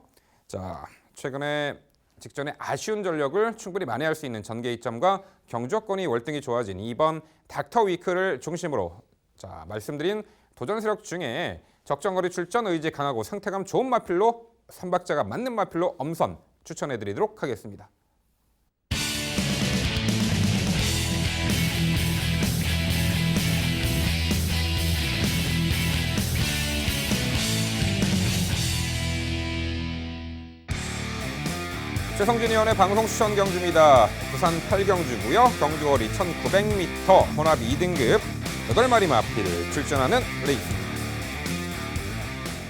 자, 최근에 직전에 아쉬운 전력을 충분히 만회할 수 있는 전개 이점과 경주 여건이 월등히 좋아진 이번 닥터 위크를 중심으로 자, 말씀드린 도전 세력 중에 적정거리 출전 의지 강하고 상태감 좋은 마필로 선박자가 맞는 마필로 엄선 추천해 드리도록 하겠습니다. 최성진 의원의 방송 추천 경주입니다. 부산 8경주고요. 경주거리 1900m 혼합 2등급 8마리 마필 출전하는 레이스입니다.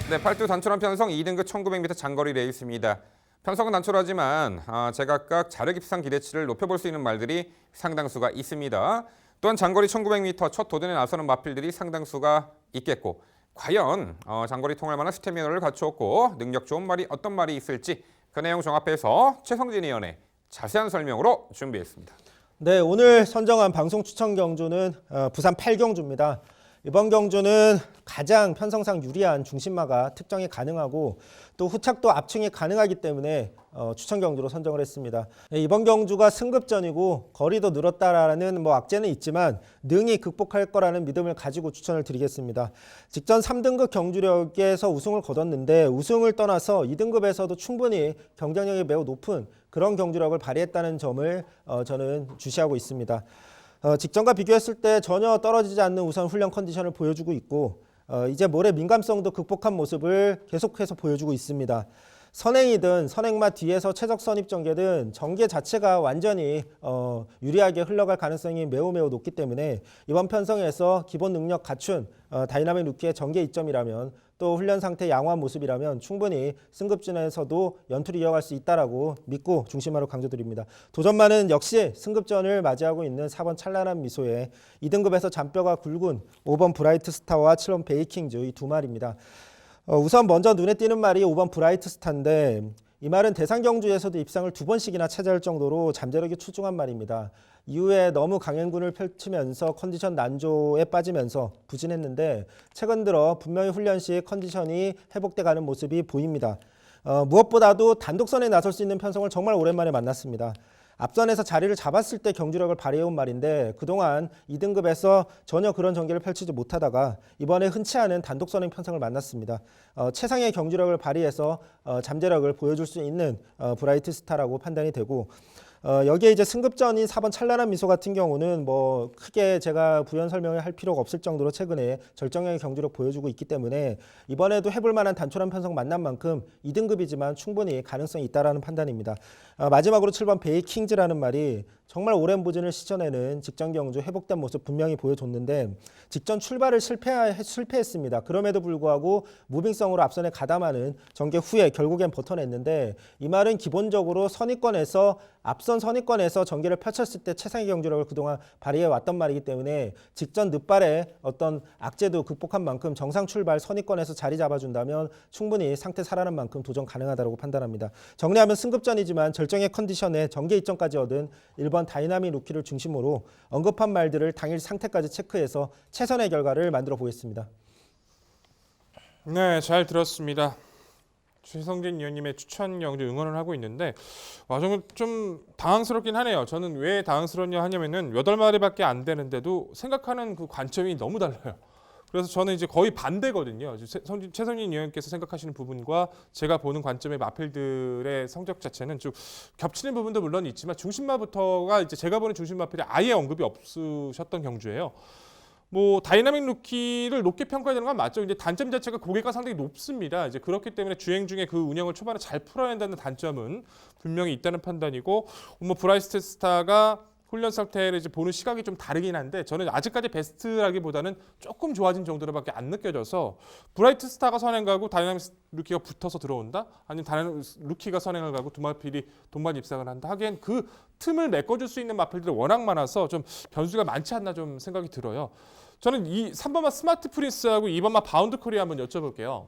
네, 팔두 단촐한 편성 2등급 1900m 장거리 레이스입니다. 편성은 단촐하지만 제각각 자력 입상 기대치를 높여볼 수 있는 말들이 상당수가 있습니다. 또한 장거리 1900m 첫 도전에 나서는 마필들이 상당수가 있겠고 과연 장거리 통할 만한 스태미너를 갖추었고 능력 좋은 말이 어떤 말이 있을지 그 내용 종합해서 최성진 의원의 자세한 설명으로 준비했습니다. 네, 오늘 선정한 방송 추천 경주는 부산 8경주입니다. 이번 경주는 가장 편성상 유리한 중심마가 특정이 가능하고 또 후착도 압축이 가능하기 때문에 추천 경주로 선정을 했습니다. 네, 이번 경주가 승급전이고 거리도 늘었다라는 악재는 있지만 능히 극복할 거라는 믿음을 가지고 추천을 드리겠습니다. 직전 3등급 경주력에서 우승을 거뒀는데 우승을 떠나서 2등급에서도 충분히 경쟁력이 매우 높은 그런 경주력을 발휘했다는 점을 저는 주시하고 있습니다. 직전과 비교했을 때 전혀 떨어지지 않는 우선 훈련 컨디션을 보여주고 있고 이제 모레 민감성도 극복한 모습을 계속해서 보여주고 있습니다. 선행이든 선행마 뒤에서 최적 선입 전개든 전개 자체가 완전히 유리하게 흘러갈 가능성이 매우 높기 때문에 이번 편성에서 기본 능력 갖춘 다이나믹 루키의 전개 이점이라면 또 훈련 상태 양호한 모습이라면 충분히 승급전에서도 연투를 이어갈 수 있다라고 믿고 중심으로 강조드립니다. 도전마는 역시 승급전을 맞이하고 있는 4번 찬란한 미소에 2등급에서 잔뼈가 굵은 5번 브라이트 스타와 7번 베이킹즈 이 두 마리입니다. 우선 먼저 눈에 띄는 말이 5번 브라이트 스타인데 이 말은 대상 경주에서도 입상을 2번씩이나 차지할 정도로 잠재력이 출중한 말입니다. 이후에 너무 강행군을 펼치면서 컨디션 난조에 빠지면서 부진했는데 최근 들어 분명히 훈련 시 컨디션이 회복돼 가는 모습이 보입니다. 무엇보다도 단독선에 나설 수 있는 편성을 정말 오랜만에 만났습니다. 앞선에서 자리를 잡았을 때 경주력을 발휘해온 말인데 그동안 2등급에서 전혀 그런 전개를 펼치지 못하다가 이번에 흔치 않은 단독선행 편성을 만났습니다. 최상의 경주력을 발휘해서 잠재력을 보여줄 수 있는 브라이트 스타라고 판단이 되고 여기에 이제 승급전인 4번 찬란한 미소 같은 경우는 크게 제가 부연 설명을 할 필요가 없을 정도로 최근에 절정형의 경주력 보여주고 있기 때문에 이번에도 해볼 만한 단촐한 편성 만난 만큼 2등급이지만 충분히 가능성이 있다라는 판단입니다. 마지막으로 7번 베이킹즈라는 말이 정말 오랜 부진을 씻어내는 직전 경주 회복된 모습 분명히 보여줬는데 직전 출발을 실패했습니다. 그럼에도 불구하고 무빙성으로 앞선에 가담하는 전개 후에 결국엔 버텨냈는데 이 말은 기본적으로 앞선 선입권에서 전개를 펼쳤을 때 최상의 경주력을 그동안 발휘해 왔던 말이기 때문에 직전 늦발의 어떤 악재도 극복한 만큼 정상 출발 선입권에서 자리 잡아준다면 충분히 상태 살아난 만큼 도전 가능하다고 판단합니다. 정리하면 승급전이지만 절정의 컨디션에 전개 이점까지 얻은 1번 다이나믹 루키를 중심으로 언급한 말들을 당일 상태까지 체크해서 최선의 결과를 만들어 보겠습니다. 네, 잘 들었습니다. 최성진 의원님의 추천 경주 응원을 하고 있는데 좀 당황스럽긴 하네요. 저는 왜 당황스럽냐 하냐면은 8마리밖에 안 되는데도 생각하는 그 관점이 너무 달라요. 그래서 저는 이제 거의 반대거든요. 최성진 위원께서 생각하시는 부분과 제가 보는 관점의 마필들의 성적 자체는 좀 겹치는 부분도 물론 있지만 중심마부터가 이제 제가 보는 중심 마필이 아예 언급이 없으셨던 경주예요. 뭐 다이나믹 루키를 높게 평가해야 되는 건 맞죠. 근데 단점 자체가 고개가 상당히 높습니다. 이제 그렇기 때문에 주행 중에 그 운영을 초반에 잘 풀어낸다는 단점은 분명히 있다는 판단이고, 뭐 브라이트 스타가 훈련 상태를 이제 보는 시각이 좀 다르긴 한데 저는 아직까지 베스트라기보다는 조금 좋아진 정도로밖에 안 느껴져서 브라이트 스타가 선행 가고 다이나믹 루키가 붙어서 들어온다? 아니면 다이나믹 루키가 선행을 가고 두 마필이 동반 입상을 한다? 하기엔 그 틈을 메꿔줄 수 있는 마필들이 워낙 많아서 좀 변수가 많지 않나 좀 생각이 들어요. 저는 이 3번마 스마트 프린스하고 2번마 바운드 코리아 한번 여쭤볼게요.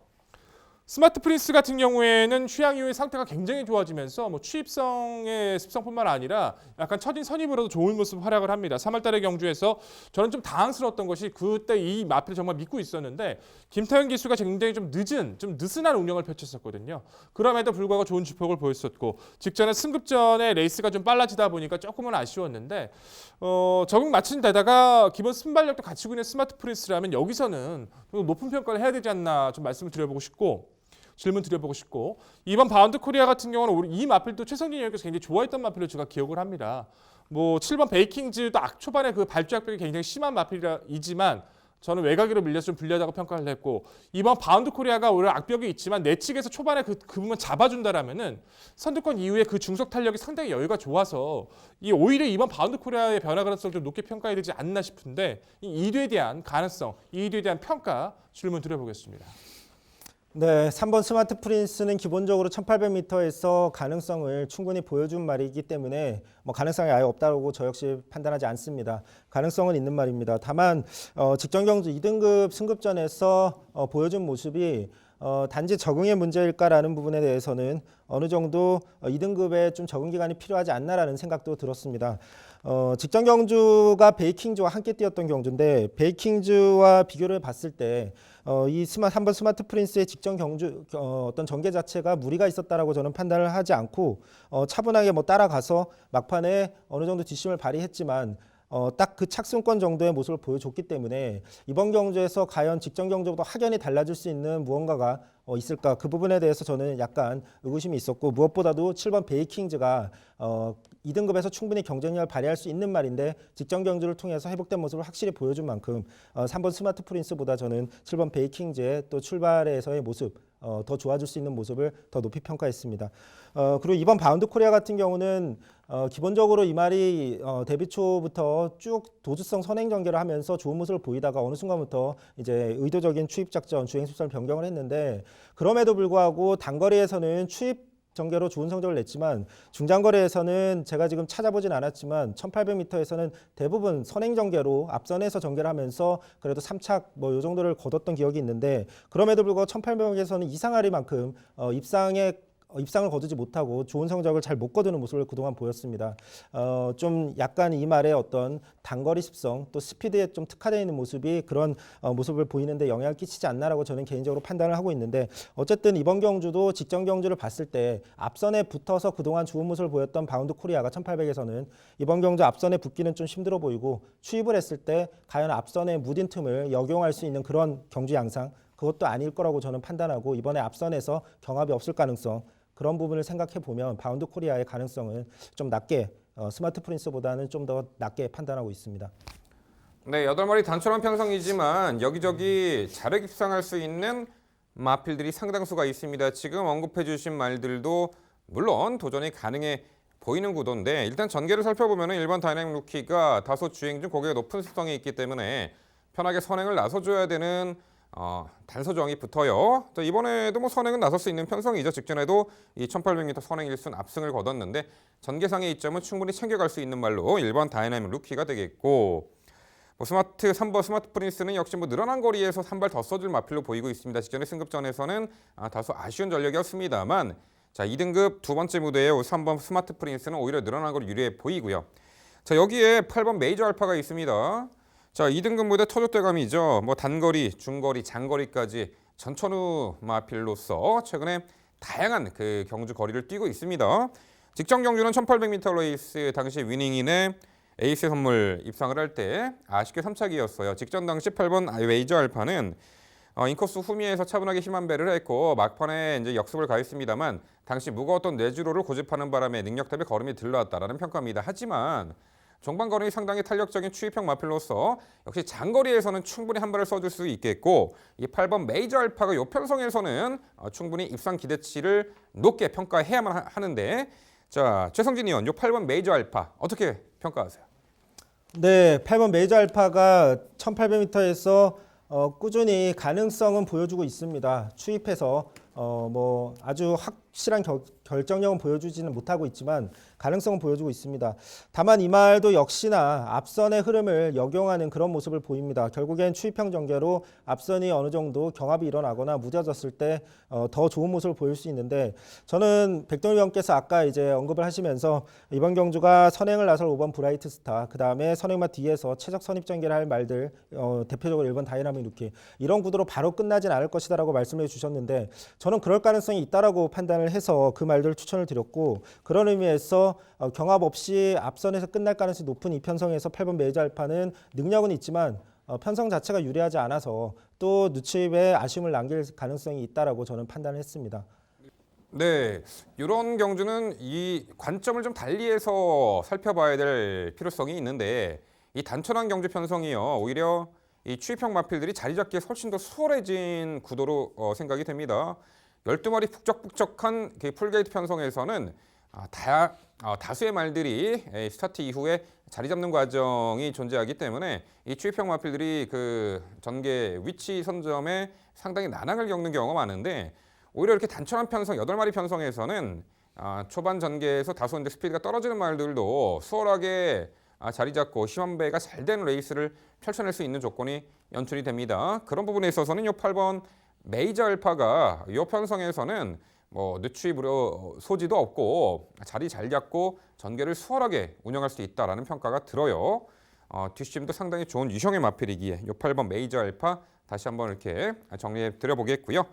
스마트 프린스 같은 경우에는 휴양 이후에 상태가 굉장히 좋아지면서 뭐 취입성의 습성뿐만 아니라 약간 처진 선입으로도 좋은 모습 활약을 합니다. 3월달의 경주에서 저는 좀 당황스러웠던 것이 그때 이 마필을 정말 믿고 있었는데 김태현 기수가 굉장히 좀 늦은, 좀 느슨한 운영을 펼쳤었거든요. 그럼에도 불구하고 좋은 주폭을 보였었고 직전에 승급전에 레이스가 좀 빨라지다 보니까 조금은 아쉬웠는데 적응 마친 데다가 기본 순발력도 갖추고 있는 스마트 프린스라면 여기서는 좀 높은 평가를 해야 되지 않나 좀 말씀을 드려보고 싶고 질문 드려보고 싶고, 이번 바운드 코리아 같은 경우는 이 마필도 최성진 위원께서 굉장히 좋아했던 마필로 제가 기억을 합니다. 뭐 7번 베이킹즈도 초반에 그 발주 악벽이 굉장히 심한 마필이지만 저는 외곽으로 밀려서 좀 불리하다고 평가를 했고, 이번 바운드 코리아가 오히려 악벽이 있지만 내 측에서 초반에 그 부분 잡아준다라면은 선두권 이후에 그 중속 탄력이 상당히 여유가 좋아서 오히려 이번 바운드 코리아의 변화 가능성을 좀 높게 평가해야 되지 않나 싶은데 이 2류에 대한 가능성, 이 2류에 대한 평가 질문 드려보겠습니다. 네, 3번 스마트 프린스는 기본적으로 1800m에서 가능성을 충분히 보여준 말이기 때문에 뭐 가능성이 아예 없다고 저 역시 판단하지 않습니다. 가능성은 있는 말입니다. 다만 직전 경주 2등급 승급전에서 보여준 모습이 단지 적응의 문제일까라는 부분에 대해서는 어느 정도 2등급에 좀 적응 기간이 필요하지 않나라는 생각도 들었습니다. 직전 경주가 베이킹즈와 함께 뛰었던 경주인데 베이킹즈와 비교를 봤을 때 이 3번 스마트 프린스의 직전 경주 어떤 전개 자체가 무리가 있었다라고 저는 판단을 하지 않고 차분하게 뭐 따라가서 막판에 어느 정도 뒷심을 발휘했지만 딱 그 착승권 정도의 모습을 보여줬기 때문에 이번 경주에서 과연 직전 경주보다 확연히 달라질 수 있는 무언가가 있을까, 그 부분에 대해서 저는 약간 의구심이 있었고, 무엇보다도 7번 베이킹즈가 2등급에서 충분히 경쟁력을 발휘할 수 있는 말인데 직전 경주를 통해서 회복된 모습을 확실히 보여준 만큼 3번 스마트 프린스보다 저는 7번 베이킹즈의 또 출발에서의 모습 더 좋아질 수 있는 모습을 더 높이 평가했습니다. 그리고 이번 바운드 코리아 같은 경우는 기본적으로 이 말이 데뷔 초부터 쭉 도주성 선행 전개를 하면서 좋은 모습을 보이다가 어느 순간부터 이제 의도적인 추입 작전, 주행 습관 변경을 했는데, 그럼에도 불구하고 단거리에서는 추입 전개로 좋은 성적을 냈지만 중장거리에서는 제가 지금 찾아보진 않았지만 1800m에서는 대부분 선행 전개로 앞선에서 전개를 하면서 그래도 3착 뭐 요 정도를 거뒀던 기억이 있는데, 그럼에도 불구하고 1800에서는 이상하리만큼 입상을 거두지 못하고 좋은 성적을 잘 못 거두는 모습을 그동안 보였습니다. 좀 약간 이 말의 어떤 단거리 습성 또 스피드에 좀 특화되어 있는 모습이 그런 모습을 보이는데 영향을 끼치지 않나라고 저는 개인적으로 판단을 하고 있는데, 어쨌든 이번 경주도 직전 경주를 봤을 때 앞선에 붙어서 그동안 좋은 모습을 보였던 바운드 코리아가 1800에서는 이번 경주 앞선에 붙기는 좀 힘들어 보이고, 추입을 했을 때 과연 앞선의 무딘 틈을 역용할 수 있는 그런 경주 양상, 그것도 아닐 거라고 저는 판단하고, 이번에 앞선에서 경합이 없을 가능성, 그런 부분을 생각해 보면 바운드 코리아의 가능성을 좀 낮게 스마트 프린스보다는 좀 더 낮게 판단하고 있습니다. 네, 8마리 단촐한 편성이지만 여기저기 자력 입상할 수 있는 마필들이 상당수가 있습니다. 지금 언급해 주신 말들도 물론 도전이 가능해 보이는 구도인데, 일단 전개를 살펴보면 1번 다이나믹 루키가 다소 주행 중 고개가 높은 습성이 있기 때문에 편하게 선행을 나서줘야 되는 단서정이 붙어요. 또 이번에도 뭐 선행은 나설 수 있는 편성이죠. 직전에도 이 1800m 선행 1순 압승을 거뒀는데 전개상의 이점은 충분히 챙겨갈 수 있는 말로 1번 다이나믹 루키가 되겠고, 뭐 3번 스마트 프린스는 역시 뭐 늘어난 거리에서 한 발 더 써줄 마필로 보이고 있습니다. 직전의 승급전에서는 다소 아쉬운 전력이었습니다만, 자 2등급 두 번째 무대에 3번 스마트 프린스는 오히려 늘어난 거리 유리해 보이고요. 자 여기에 8번 메이저 알파가 있습니다. 자 2등급 무대 터줏대감이죠. 뭐 단거리, 중거리, 장거리까지 전천후 마필로서 최근에 다양한 그 경주 거리를 뛰고 있습니다. 직전 경주는 1800m 레이스 당시 위닝인의 에이스 선물 입상을 할 때 아쉽게 3착이었어요. 직전 당시 8번 웨이저 알파는 인코스 후미에서 차분하게 힘한 배를 했고 막판에 이제 역습을 가했습니다만 당시 무거웠던 뇌주로를 고집하는 바람에 능력 대비 걸음이 들러왔다라는 평가입니다. 하지만 종반 걸음이 상당히 탄력적인 추입형 마필로서 역시 장거리에서는 충분히 한 발을 써줄 수 있겠고 이 8번 메이저 알파가 요 편성에서는 충분히 입상 기대치를 높게 평가해야만 하는데 자 최성진 의원 요 8번 메이저 알파 어떻게 평가하세요? 네, 8번 메이저 알파가 1800m에서 꾸준히 가능성은 보여주고 있습니다. 추입해서 뭐 아주 확실한 결정력은 보여주지는 못하고 있지만 가능성은 보여주고 있습니다. 다만 이 말도 역시나 앞선의 흐름을 역용하는 그런 모습을 보입니다. 결국엔 추입형 전개로 앞선이 어느 정도 경합이 일어나거나 무뎌졌을 때 더 좋은 모습을 보일 수 있는데 저는 백동일 위원께서 아까 이제 언급을 하시면서 이번 경주가 선행을 나설 5번 브라이트 스타 그 다음에 선행마 뒤에서 최적 선입 전개를 할 말들 대표적으로 1번 다이나믹 루키 이런 구도로 바로 끝나진 않을 것이다라고 말씀해 주셨는데 저는 그럴 가능성이 있다라고 판단을 해서 그 말들을 추천을 드렸고 그런 의미에서 경합 없이 앞선에서 끝날 가능성이 높은 이 편성에서 8번 메이저 알파는 능력은 있지만 편성 자체가 유리하지 않아서 또 누추입에 아쉬움을 남길 가능성이 있다라고 저는 판단을 했습니다. 네, 이런 경주는 이 관점을 좀 달리해서 살펴봐야 될 필요성이 있는데 이 단촐한 경주 편성이요 오히려 이 추입형 마필들이 자리 잡기에 훨씬 더 수월해진 구도로 생각이 됩니다. 12마리 북적북적한 그 풀게이트 편성에서는 다수의 말들이 스타트 이후에 자리 잡는 과정이 존재하기 때문에 이 추입형 마필들이 그 전개 위치 선점에 상당히 난항을 겪는 경우가 많은데 오히려 이렇게 단촐한 편성 8마리 편성에서는 초반 전개에서 다소 이제 스피드가 떨어지는 말들도 수월하게 자리 잡고 시험배가 잘 되는 레이스를 펼쳐낼 수 있는 조건이 연출이 됩니다. 그런 부분에 있어서는 이 8번 메이저 알파가 이 편성에서는 뭐 늦추입으로 소지도 없고 자리 잘 잡고 전개를 수월하게 운영할 수 있다라는 평가가 들어요. 뒷심도 상당히 좋은 유형의 마필이기에 이 8번 메이저 알파 다시 한번 이렇게 정리해 드려보겠고요.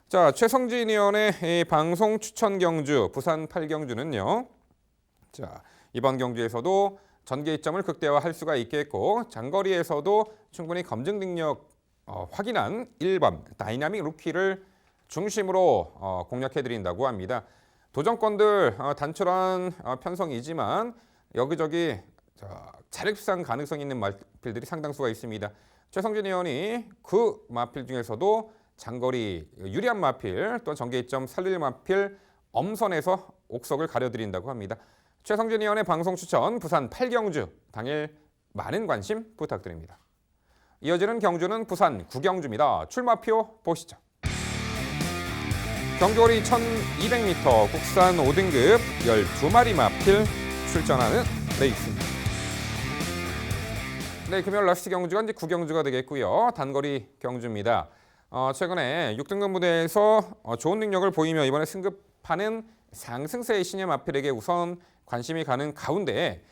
자 최성진 의원의 방송 추천 경주 부산 8경주는요. 자 이번 경주에서도 전개 이점을 극대화할 수가 있겠고 장거리에서도 충분히 검증 능력 확인한 1번 다이나믹 루키를 중심으로 공략해드린다고 합니다. 도전권들 단촐한 편성이지만 여기저기 자력상 가능성 있는 마필들이 상당수가 있습니다. 최성진 의원이 그 마필 중에서도 장거리 유리한 마필 또 전개 이점 살릴 마필 엄선해서 옥석을 가려드린다고 합니다. 최성진 의원의 방송 추천 부산 8경주 당일 많은 관심 부탁드립니다. 이어지는 경주는 부산 9경주입니다. 출마표 보시죠. 경주거리 1200m 국산 5등급 12마리 마필 출전하는 레이스입니다. 네, 금요일 라스트 경주가 이제 9경주가 되겠고요. 단거리 경주입니다. 최근에 6등급 무대에서 좋은 능력을 보이며 이번에 승급하는 상승세의 신예 마필에게 우선 관심이 가는 가운데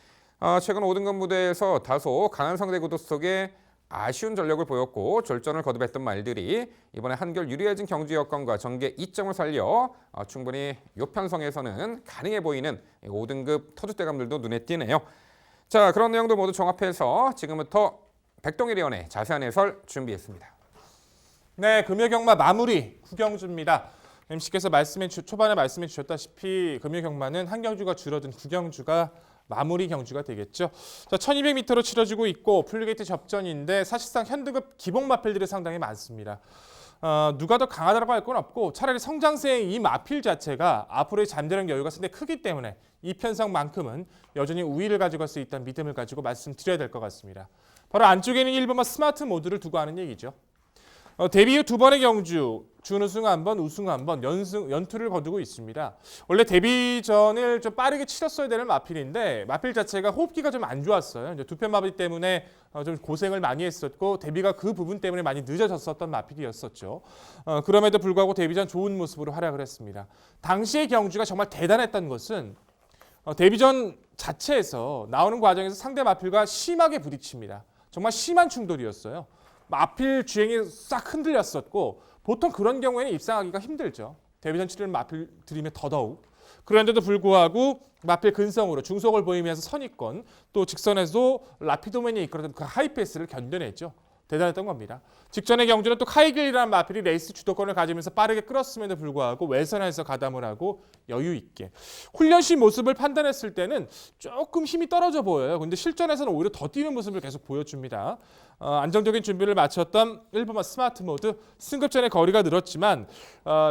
최근 5등급 무대에서 다소 강한 상대 구도 속에 아쉬운 전력을 보였고 졸전을 거듭했던 말들이 이번에 한결 유리해진 경주 여건과 전개 2점을 살려 충분히 요 편성에서는 가능해 보이는 5등급 터줏대감들도 눈에 띄네요. 자, 그런 내용도 모두 종합해서 지금부터 백동일 의원의 자세한 해설 준비했습니다. 네, 금요경마 마무리 9경주입니다. MC께서 초반에 말씀해 주셨다시피 금요경마는 한 경주가 줄어든 9경주가 마무리 경주가 되겠죠. 자, 1200m로 치러지고 있고 풀게이트 접전인데 사실상 현등급 기복 마필들이 상당히 많습니다. 누가 더 강하다고 할 건 없고 차라리 성장세의 이 마필 자체가 앞으로의 잠재력 여유가 상당히 크기 때문에 이 편성만큼은 여전히 우위를 가지고 갈 수 있다는 믿음을 가지고 말씀드려야 될 것 같습니다. 바로 안쪽에는 1번마 스마트 모드를 두고 하는 얘기죠. 데뷔 후 2번의 경주, 준우승 1번, 우승 1번, 연투를 거두고 있습니다. 원래 데뷔 전을 좀 빠르게 치렀어야 되는 마필인데 마필 자체가 호흡기가 좀 안 좋았어요. 이제 두편 마비 때문에 좀 고생을 많이 했었고 데뷔가 그 부분 때문에 많이 늦어졌었던 마필이었었죠. 그럼에도 불구하고 데뷔 전 좋은 모습으로 활약을 했습니다. 당시의 경주가 정말 대단했던 것은 데뷔 전 자체에서 나오는 과정에서 상대 마필과 심하게 부딪힙니다. 정말 심한 충돌이었어요. 마필 주행이 싹 흔들렸었고 보통 그런 경우에는 입상하기가 힘들죠. 데뷔전 치르는 마필들이면 더더욱. 그런데도 불구하고 마필 근성으로 중속을 보이면서 선입권 또 직선에서도 라피도맨이 이끌었던 그 하이패스를 견뎌냈죠. 대단했던 겁니다. 직전의 경주는 또 카이길이라는 마필이 레이스 주도권을 가지면서 빠르게 끌었음에도 불구하고 외선에서 가담을 하고 여유 있게 훈련시 모습을 판단했을 때는 조금 힘이 떨어져 보여요. 근데 실전에서는 오히려 더 뛰는 모습을 계속 보여줍니다. 안정적인 준비를 마쳤던 1번마 스마트 모드 승급 전에 거리가 늘었지만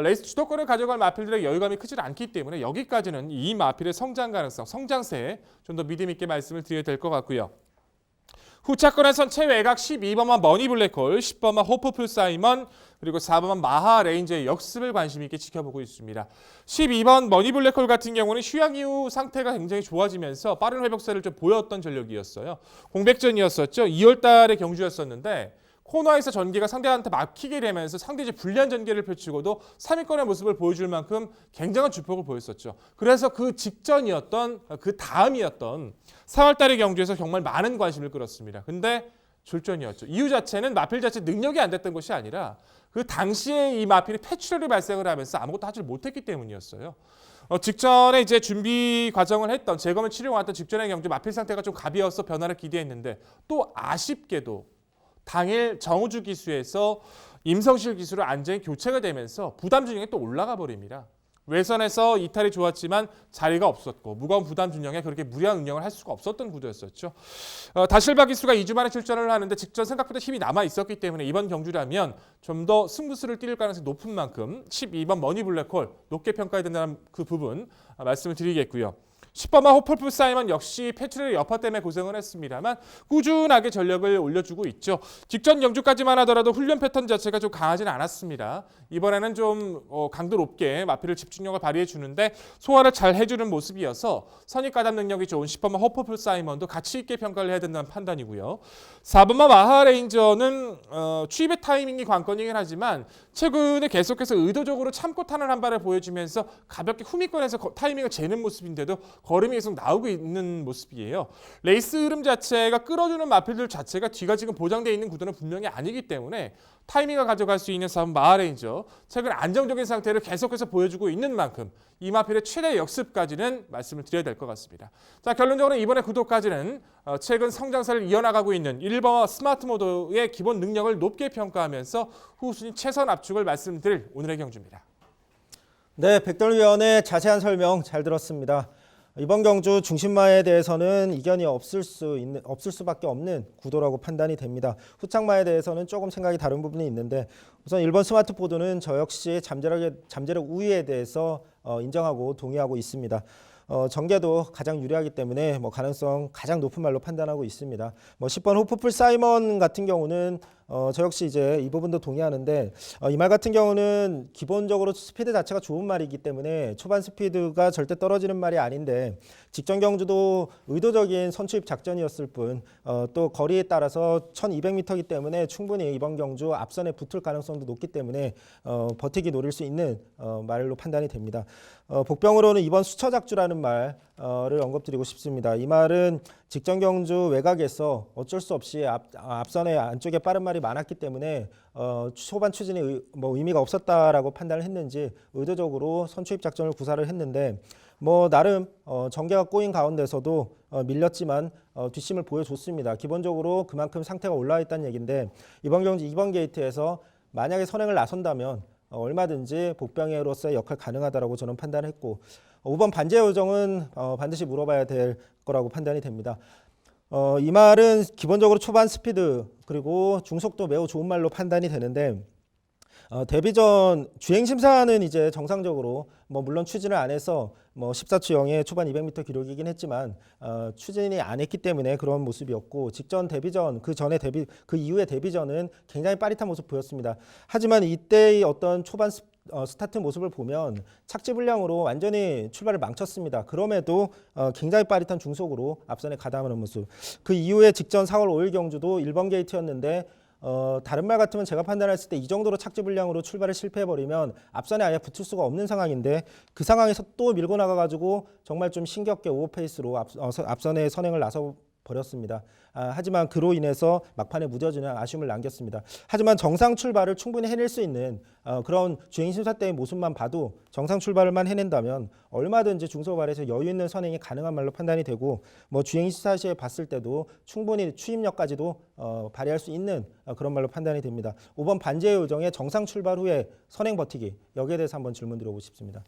레이스 주도권을 가져갈 마필들의 여유감이 크지 않기 때문에 여기까지는 이 마필의 성장 가능성, 성장세에 좀 더 믿음 있게 말씀을 드려야 될 것 같고요. 후차권에선 최외곽 12번만 머니 블랙홀, 10번만 호프풀 사이먼, 그리고 4번만 마하 레인저의 역습을 관심 있게 지켜보고 있습니다. 12번 머니 블랙홀 같은 경우는 휴양 이후 상태가 굉장히 좋아지면서 빠른 회복세를 좀 보였던 전력이었어요. 공백전이었었죠. 2월 달에 경주였었는데 코너에서 전개가 상대한테 막히게 되면서 상대적 불리한 전개를 펼치고도 3위권의 모습을 보여줄 만큼 굉장한 주폭을 보였었죠. 그래서 그 직전이었던 그 다음이었던 4월 달의 경주에서 정말 많은 관심을 끌었습니다. 근데 졸전이었죠. 이유 자체는 마필 자체 능력이 안 됐던 것이 아니라 그 당시에 이 마필이 패출혈이 발생을 하면서 아무것도 하지 못했기 때문이었어요. 직전에 이제 준비 과정을 했던 재검을 치료해왔던 직전의 경주 마필 상태가 좀 가벼워서 변화를 기대했는데 또 아쉽게도 당일 정우주 기수에서 임성실 기수로 안전히 교체가 되면서 부담 준영에 또 올라가 버립니다. 외선에서 이탈이 좋았지만 자리가 없었고 무거운 부담 준영에 그렇게 무리한 운영을 할 수가 없었던 구도였었죠. 다실바 기수가 2주 만에 출전을 하는데 직전 생각보다 힘이 남아 있었기 때문에 이번 경주라면 좀 더 승부수를 띄울 가능성이 높은 만큼 12번 머니 블랙홀 높게 평가해야 된다는 그 부분 말씀을 드리겠고요. 10번만 호플풀 사이먼 역시 패트의 여파 때문에 고생을 했습니다만 꾸준하게 전력을 올려주고 있죠. 직전 경주까지만 하더라도 훈련 패턴 자체가 좀 강하지는 않았습니다. 이번에는 좀 강도 높게 마필을 집중력을 발휘해 주는데 소화를 잘 해주는 모습이어서 선입 가담 능력이 좋은 10번만 호플풀 사이먼도 가치 있게 평가를 해야 된다는 판단이고요. 4번만 마하 레인저는 추입의 타이밍이 관건이긴 하지만 최근에 계속해서 의도적으로 참고 타는 한 발을 보여주면서 가볍게 후미권에서 타이밍을 재는 모습인데도 걸음이 계속 나오고 있는 모습이에요. 레이스 흐름 자체가 끌어주는 마필들 자체가 뒤가 지금 보장되어 있는 구도는 분명히 아니기 때문에 타이밍을 가져갈 수 있는 4번 마하레인저 최근 안정적인 상태를 계속해서 보여주고 있는 만큼 이 마필의 최대 역습까지는 말씀을 드려야 될 것 같습니다. 자, 결론적으로 이번에 구도까지는 최근 성장세를 이어나가고 있는 1번 스마트 모드의 기본 능력을 높게 평가하면서 후순위 최선 압축을 말씀드릴 오늘의 경주입니다. 네, 백돌위원의 자세한 설명 잘 들었습니다. 이번 경주 중심마에 대해서는 이견이 없을 수밖에 없는 구도라고 판단이 됩니다. 후착마에 대해서는 조금 생각이 다른 부분이 있는데 우선 1번 스마트포드는 저 역시 잠재력 우위에 대해서 인정하고 동의하고 있습니다. 전개도 가장 유리하기 때문에 가능성 가장 높은 말로 판단하고 있습니다. 10번 호프풀 사이먼 같은 경우는 저 역시 이제 이 부분도 동의하는데 이 말 같은 경우는 기본적으로 스피드 자체가 좋은 말이기 때문에 초반 스피드가 절대 떨어지는 말이 아닌데 직전 경주도 의도적인 선취입 작전이었을 뿐 또 거리에 따라서 1200m이기 때문에 충분히 이번 경주 앞선에 붙을 가능성도 높기 때문에 버티기 노릴 수 있는 말로 판단이 됩니다. 복병으로는 이번 수처작주라는 말을 언급드리고 싶습니다. 이 말은 직전 경주 외곽에서 어쩔 수 없이 앞선에 안쪽에 빠른 말이 많았기 때문에 초반 추진이 의미가 없었다라고 판단을 했는지 의도적으로 선취입 작전을 구사를 했는데 나름 전개가 꼬인 가운데서도 밀렸지만 뒷심을 보여줬습니다. 기본적으로 그만큼 상태가 올라와 있다는 얘기인데 이번 경주 2번 게이트에서 만약에 선행을 나선다면 얼마든지 복병으로서의 역할 가능하다라고 저는 판단을 했고 5번 반제 요정은 반드시 물어봐야 될 거라고 판단이 됩니다. 이 말은 기본적으로 초반 스피드 그리고 중속도 매우 좋은 말로 판단이 되는데 데뷔전 주행 심사는 이제 정상적으로 물론 추진을 안 해서 14초 0의 초반 200m 기록이긴 했지만 추진이 안 했기 때문에 그런 모습이었고 직전 데뷔전 그 이후의 데뷔전은 굉장히 빠릿한 모습 보였습니다. 하지만 이때의 어떤 초반 스타트 모습을 보면 착지 불량으로 완전히 출발을 망쳤습니다. 그럼에도 굉장히 빠릿한 중속으로 앞선에 가담하는 모습. 그 이후에 직전 4월 5일 경주도 1번 게이트였는데 다른 말 같으면 제가 판단했을 때 이 정도로 착지 불량으로 출발을 실패해버리면 앞선에 아예 붙을 수가 없는 상황인데 그 상황에서 또 밀고 나가가지고 정말 좀 신겹게 오버페이스로 앞선에 선행을 버렸습니다. 하지만 그로 인해서 막판에 무뎌지는 아쉬움을 남겼습니다. 하지만 정상 출발을 충분히 해낼 수 있는 그런 주행 심사 때의 모습만 봐도 정상 출발만 해낸다면 얼마든지 중소발에서 여유 있는 선행이 가능한 말로 판단이 되고 뭐 주행 심사 시에 봤을 때도 충분히 추임력까지도 발휘할 수 있는 그런 말로 판단이 됩니다. 5번 반지의 요정의 정상 출발 후에 선행 버티기 여기에 대해서 한번 질문 드리고 싶습니다.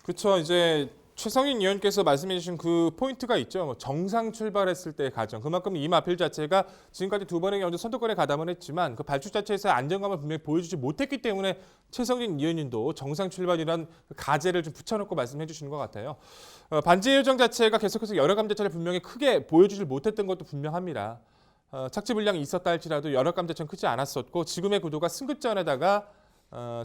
그렇죠. 이제 최성인 위원께서 말씀해주신 그 포인트가 있죠. 뭐 정상 출발했을 때의 과정. 그만큼 이 마필 자체가 지금까지 두 번의 경주 선두권에 가담을 했지만 그 발주 자체에서 안정감을 분명히 보여주지 못했기 때문에 최성인 위원님도 정상 출발이란 그 가제를 좀 붙여놓고 말씀해 주시는 것 같아요. 반지의 요정 자체가 계속해서 여러 감자차를 분명히 크게 보여주질 못했던 것도 분명합니다. 착지 불량이 있었다 할지라도 여러 감자차는 크지 않았었고 지금의 구도가 승급전에다가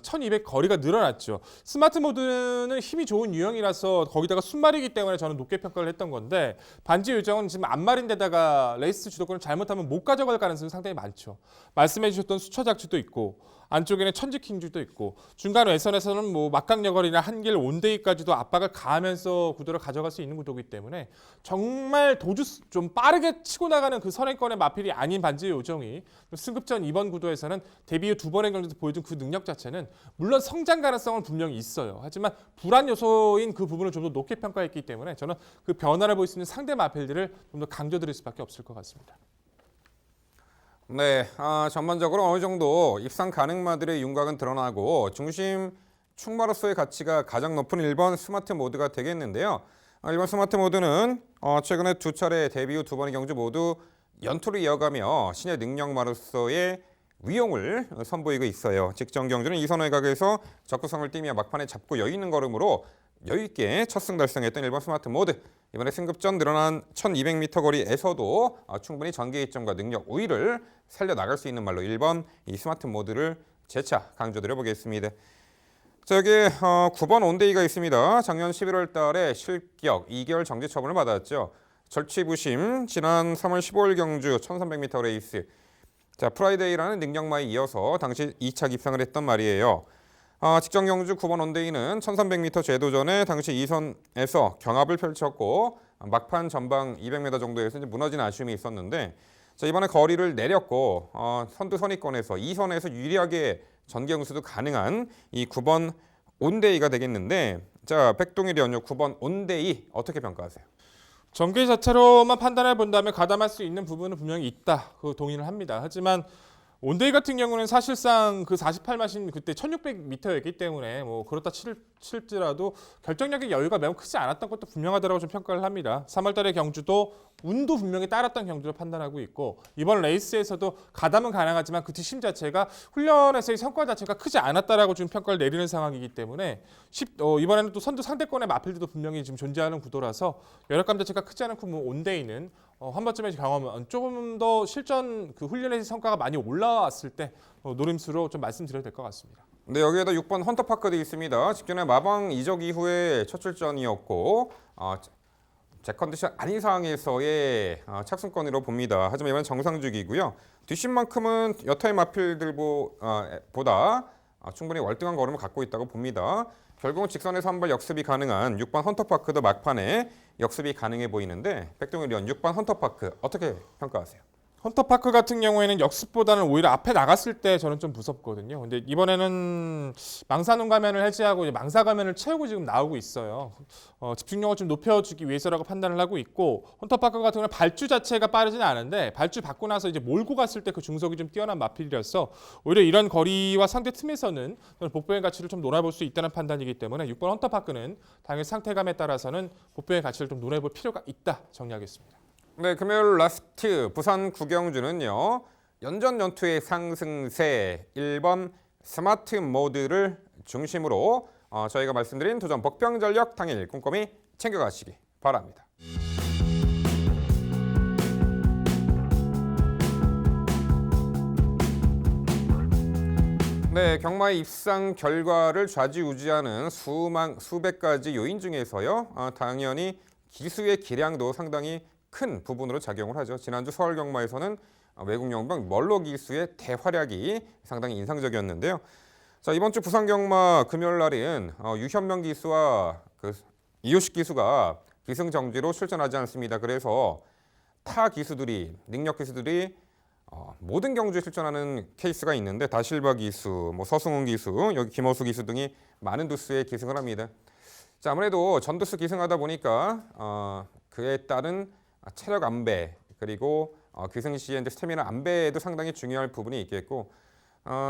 1200 거리가 늘어났죠. 스마트 모드는 힘이 좋은 유형이라서 거기다가 순말이기 때문에 저는 높게 평가를 했던 건데 반지의 요정은 지금 앞말인데다가 레이스 주도권을 잘못하면 못 가져갈 가능성이 상당히 많죠. 말씀해 주셨던 수처 작지도 있고 안쪽에는 천지킹주도 있고 중간 외선에서는 뭐 막강여걸이나 한길 온데이까지도 압박을 가하면서 구도를 가져갈 수 있는 구도이기 때문에 정말 도주 좀 빠르게 치고 나가는 그 선행권의 마필이 아닌 반지의 요정이 승급전 2번 구도에서는 데뷔 후 두 번의 경기에서 보여준 그 능력 자체는 물론 성장 가능성은 분명히 있어요. 하지만 불안 요소인 그 부분을 좀 더 높게 평가했기 때문에 저는 그 변화를 보일 수 있는 상대 마필들을 좀 더 강조드릴 수밖에 없을 것 같습니다. 네, 전반적으로 어느 정도 입상 가능마들의 윤곽은 드러나고 중심 충마로서의 가치가 가장 높은 1번 스마트 모드가 되겠는데요. 1번 스마트 모드는 최근에 두 차례 데뷔 후 두 번의 경주 모두 연투를 이어가며 신의 능력마로서의 위용을 선보이고 있어요. 직전 경주는 이선 외곽에서 적구성을 띠며 막판에 잡고 여유 있는 걸음으로 여유 있게 첫 승 달성했던 1번 스마트 모드. 이번에 승급전 늘어난 1200m 거리에서도 충분히 전개 이점과 능력 우위를 살려나갈 수 있는 말로 1번 이 스마트 모드를 재차 강조드려 보겠습니다. 자, 여기 9번 온데이가 있습니다. 작년 11월 달에 실격 2개월 정지 처분을 받았죠. 절취부심 지난 3월 15일 경주 1300m 레이스. 자, 프라이데이라는 능력마에 이어서 당시 2차 입상을 했던 말이에요. 직전 경주 9번 온데이는 1300m 제도전에 당시 2선에서 경합을 펼쳤고 막판 전방 200m 정도에서 이제 무너진 아쉬움이 있었는데 자, 이번에 거리를 내렸고 선두 선입권에서 2선에서 유리하게 전개 응수도 가능한 이 9번 온데이가 되겠는데 자, 백동일 연요 9번 온데이 어떻게 평가하세요? 전개 자체로만 판단해 본다면 가담할 수 있는 부분은 분명히 있다. 그 동의를 합니다. 하지만 온데이 같은 경우는 사실상 그 48마신 그때 1600m였기 때문에 뭐 그렇다 칠지라도 결정력의 여유가 매우 크지 않았던 것도 분명하다고 좀 평가를 합니다. 3월달의 경주도 운도 분명히 따랐던 경주로 판단하고 있고 이번 레이스에서도 가담은 가능하지만 그 뒷심 자체가 훈련에서의 성과 자체가 크지 않았다라고 지금 평가를 내리는 상황이기 때문에 이번에는 또 선두 상대권의 마필들도 분명히 지금 존재하는 구도라서 열악감 자체가 크지 않고 뭐 온데이는 한 번쯤의 경험은 조금 더 실전 그 훈련의 성과가 많이 올라왔을 때 노림수로 좀 말씀드려도 될 것 같습니다. 네, 여기에다 6번 헌터파크도 있습니다. 직전에 마방 이적 이후에 첫 출전이었고 제 컨디션 아닌 상황에서의 착승권으로 봅니다. 하지만 이번 정상주기고요. 뒷심만큼은 여타의 마필들보다 충분히 월등한 걸음을 갖고 있다고 봅니다. 결국은 직선에서 한 발 역습이 가능한 6번 헌터파크도 막판에 역습이 가능해 보이는데 백동일 의원 6번 헌터파크 어떻게 평가하세요? 헌터파크 같은 경우에는 역습보다는 오히려 앞에 나갔을 때 저는 좀 무섭거든요. 근데 이번에는 망사눈 가면을 해제하고 이제 망사 가면을 채우고 지금 나오고 있어요. 집중력을 좀 높여주기 위해서라고 판단을 하고 있고 헌터파크 같은 경우는 발주 자체가 빠르지는 않은데 발주 받고 나서 이제 몰고 갔을 때 그 중속이 좀 뛰어난 마필이라서 오히려 이런 거리와 상대 틈에서는 복병의 가치를 좀 놀아볼 수 있다는 판단이기 때문에 6번 헌터파크는 당일 상태감에 따라서는 복병의 가치를 좀 놀아볼 필요가 있다 정리하겠습니다. 네, 금요일 라스트 부산 구경주는요. 연전 연투의 상승세 1번 스마트 모드를 중심으로 저희가 말씀드린 도전 복병전력 당일 꼼꼼히 챙겨가시기 바랍니다. 네, 경마의 입상 결과를 좌지우지하는 수백 가지 요인 중에서요. 당연히 기수의 기량도 상당히 큰 부분으로 작용을 하죠. 지난주 서울 경마에서는 외국 영병 멀로 기수의 대활약이 상당히 인상적이었는데요. 자, 이번 주 부산 경마 금요일 날은 유현명 기수와 이효식 기수가 기승정지로 출전하지 않습니다. 그래서 타 기수들이 능력 기수들이 모든 경주에 출전하는 케이스가 있는데 다실바 기수, 뭐 서승훈 기수, 여기 김호수 기수 등이 많은 두수에 기승을 합니다. 자, 아무래도 전두수 기승하다 보니까 그에 따른 체력 안배 그리고 기승 시에 이제 스태미나 안배에도 상당히 중요할 부분이 있겠고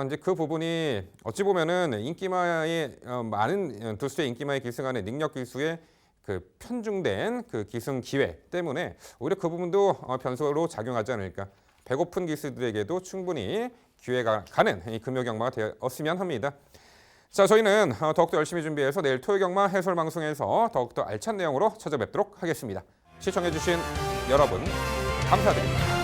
이제 그 부분이 어찌 보면은 인기마의 많은 두수의 인기마에 기승하는 능력 기수의 그 편중된 그 기승 기회 때문에 오히려 그 부분도 변수로 작용하지 않을까. 배고픈 기수들에게도 충분히 기회가 가는 이 금요경마가 되었으면 합니다. 자, 저희는 더욱더 열심히 준비해서 내일 토요경마 해설 방송에서 더욱더 알찬 내용으로 찾아뵙도록 하겠습니다. 시청해주신 여러분 감사드립니다.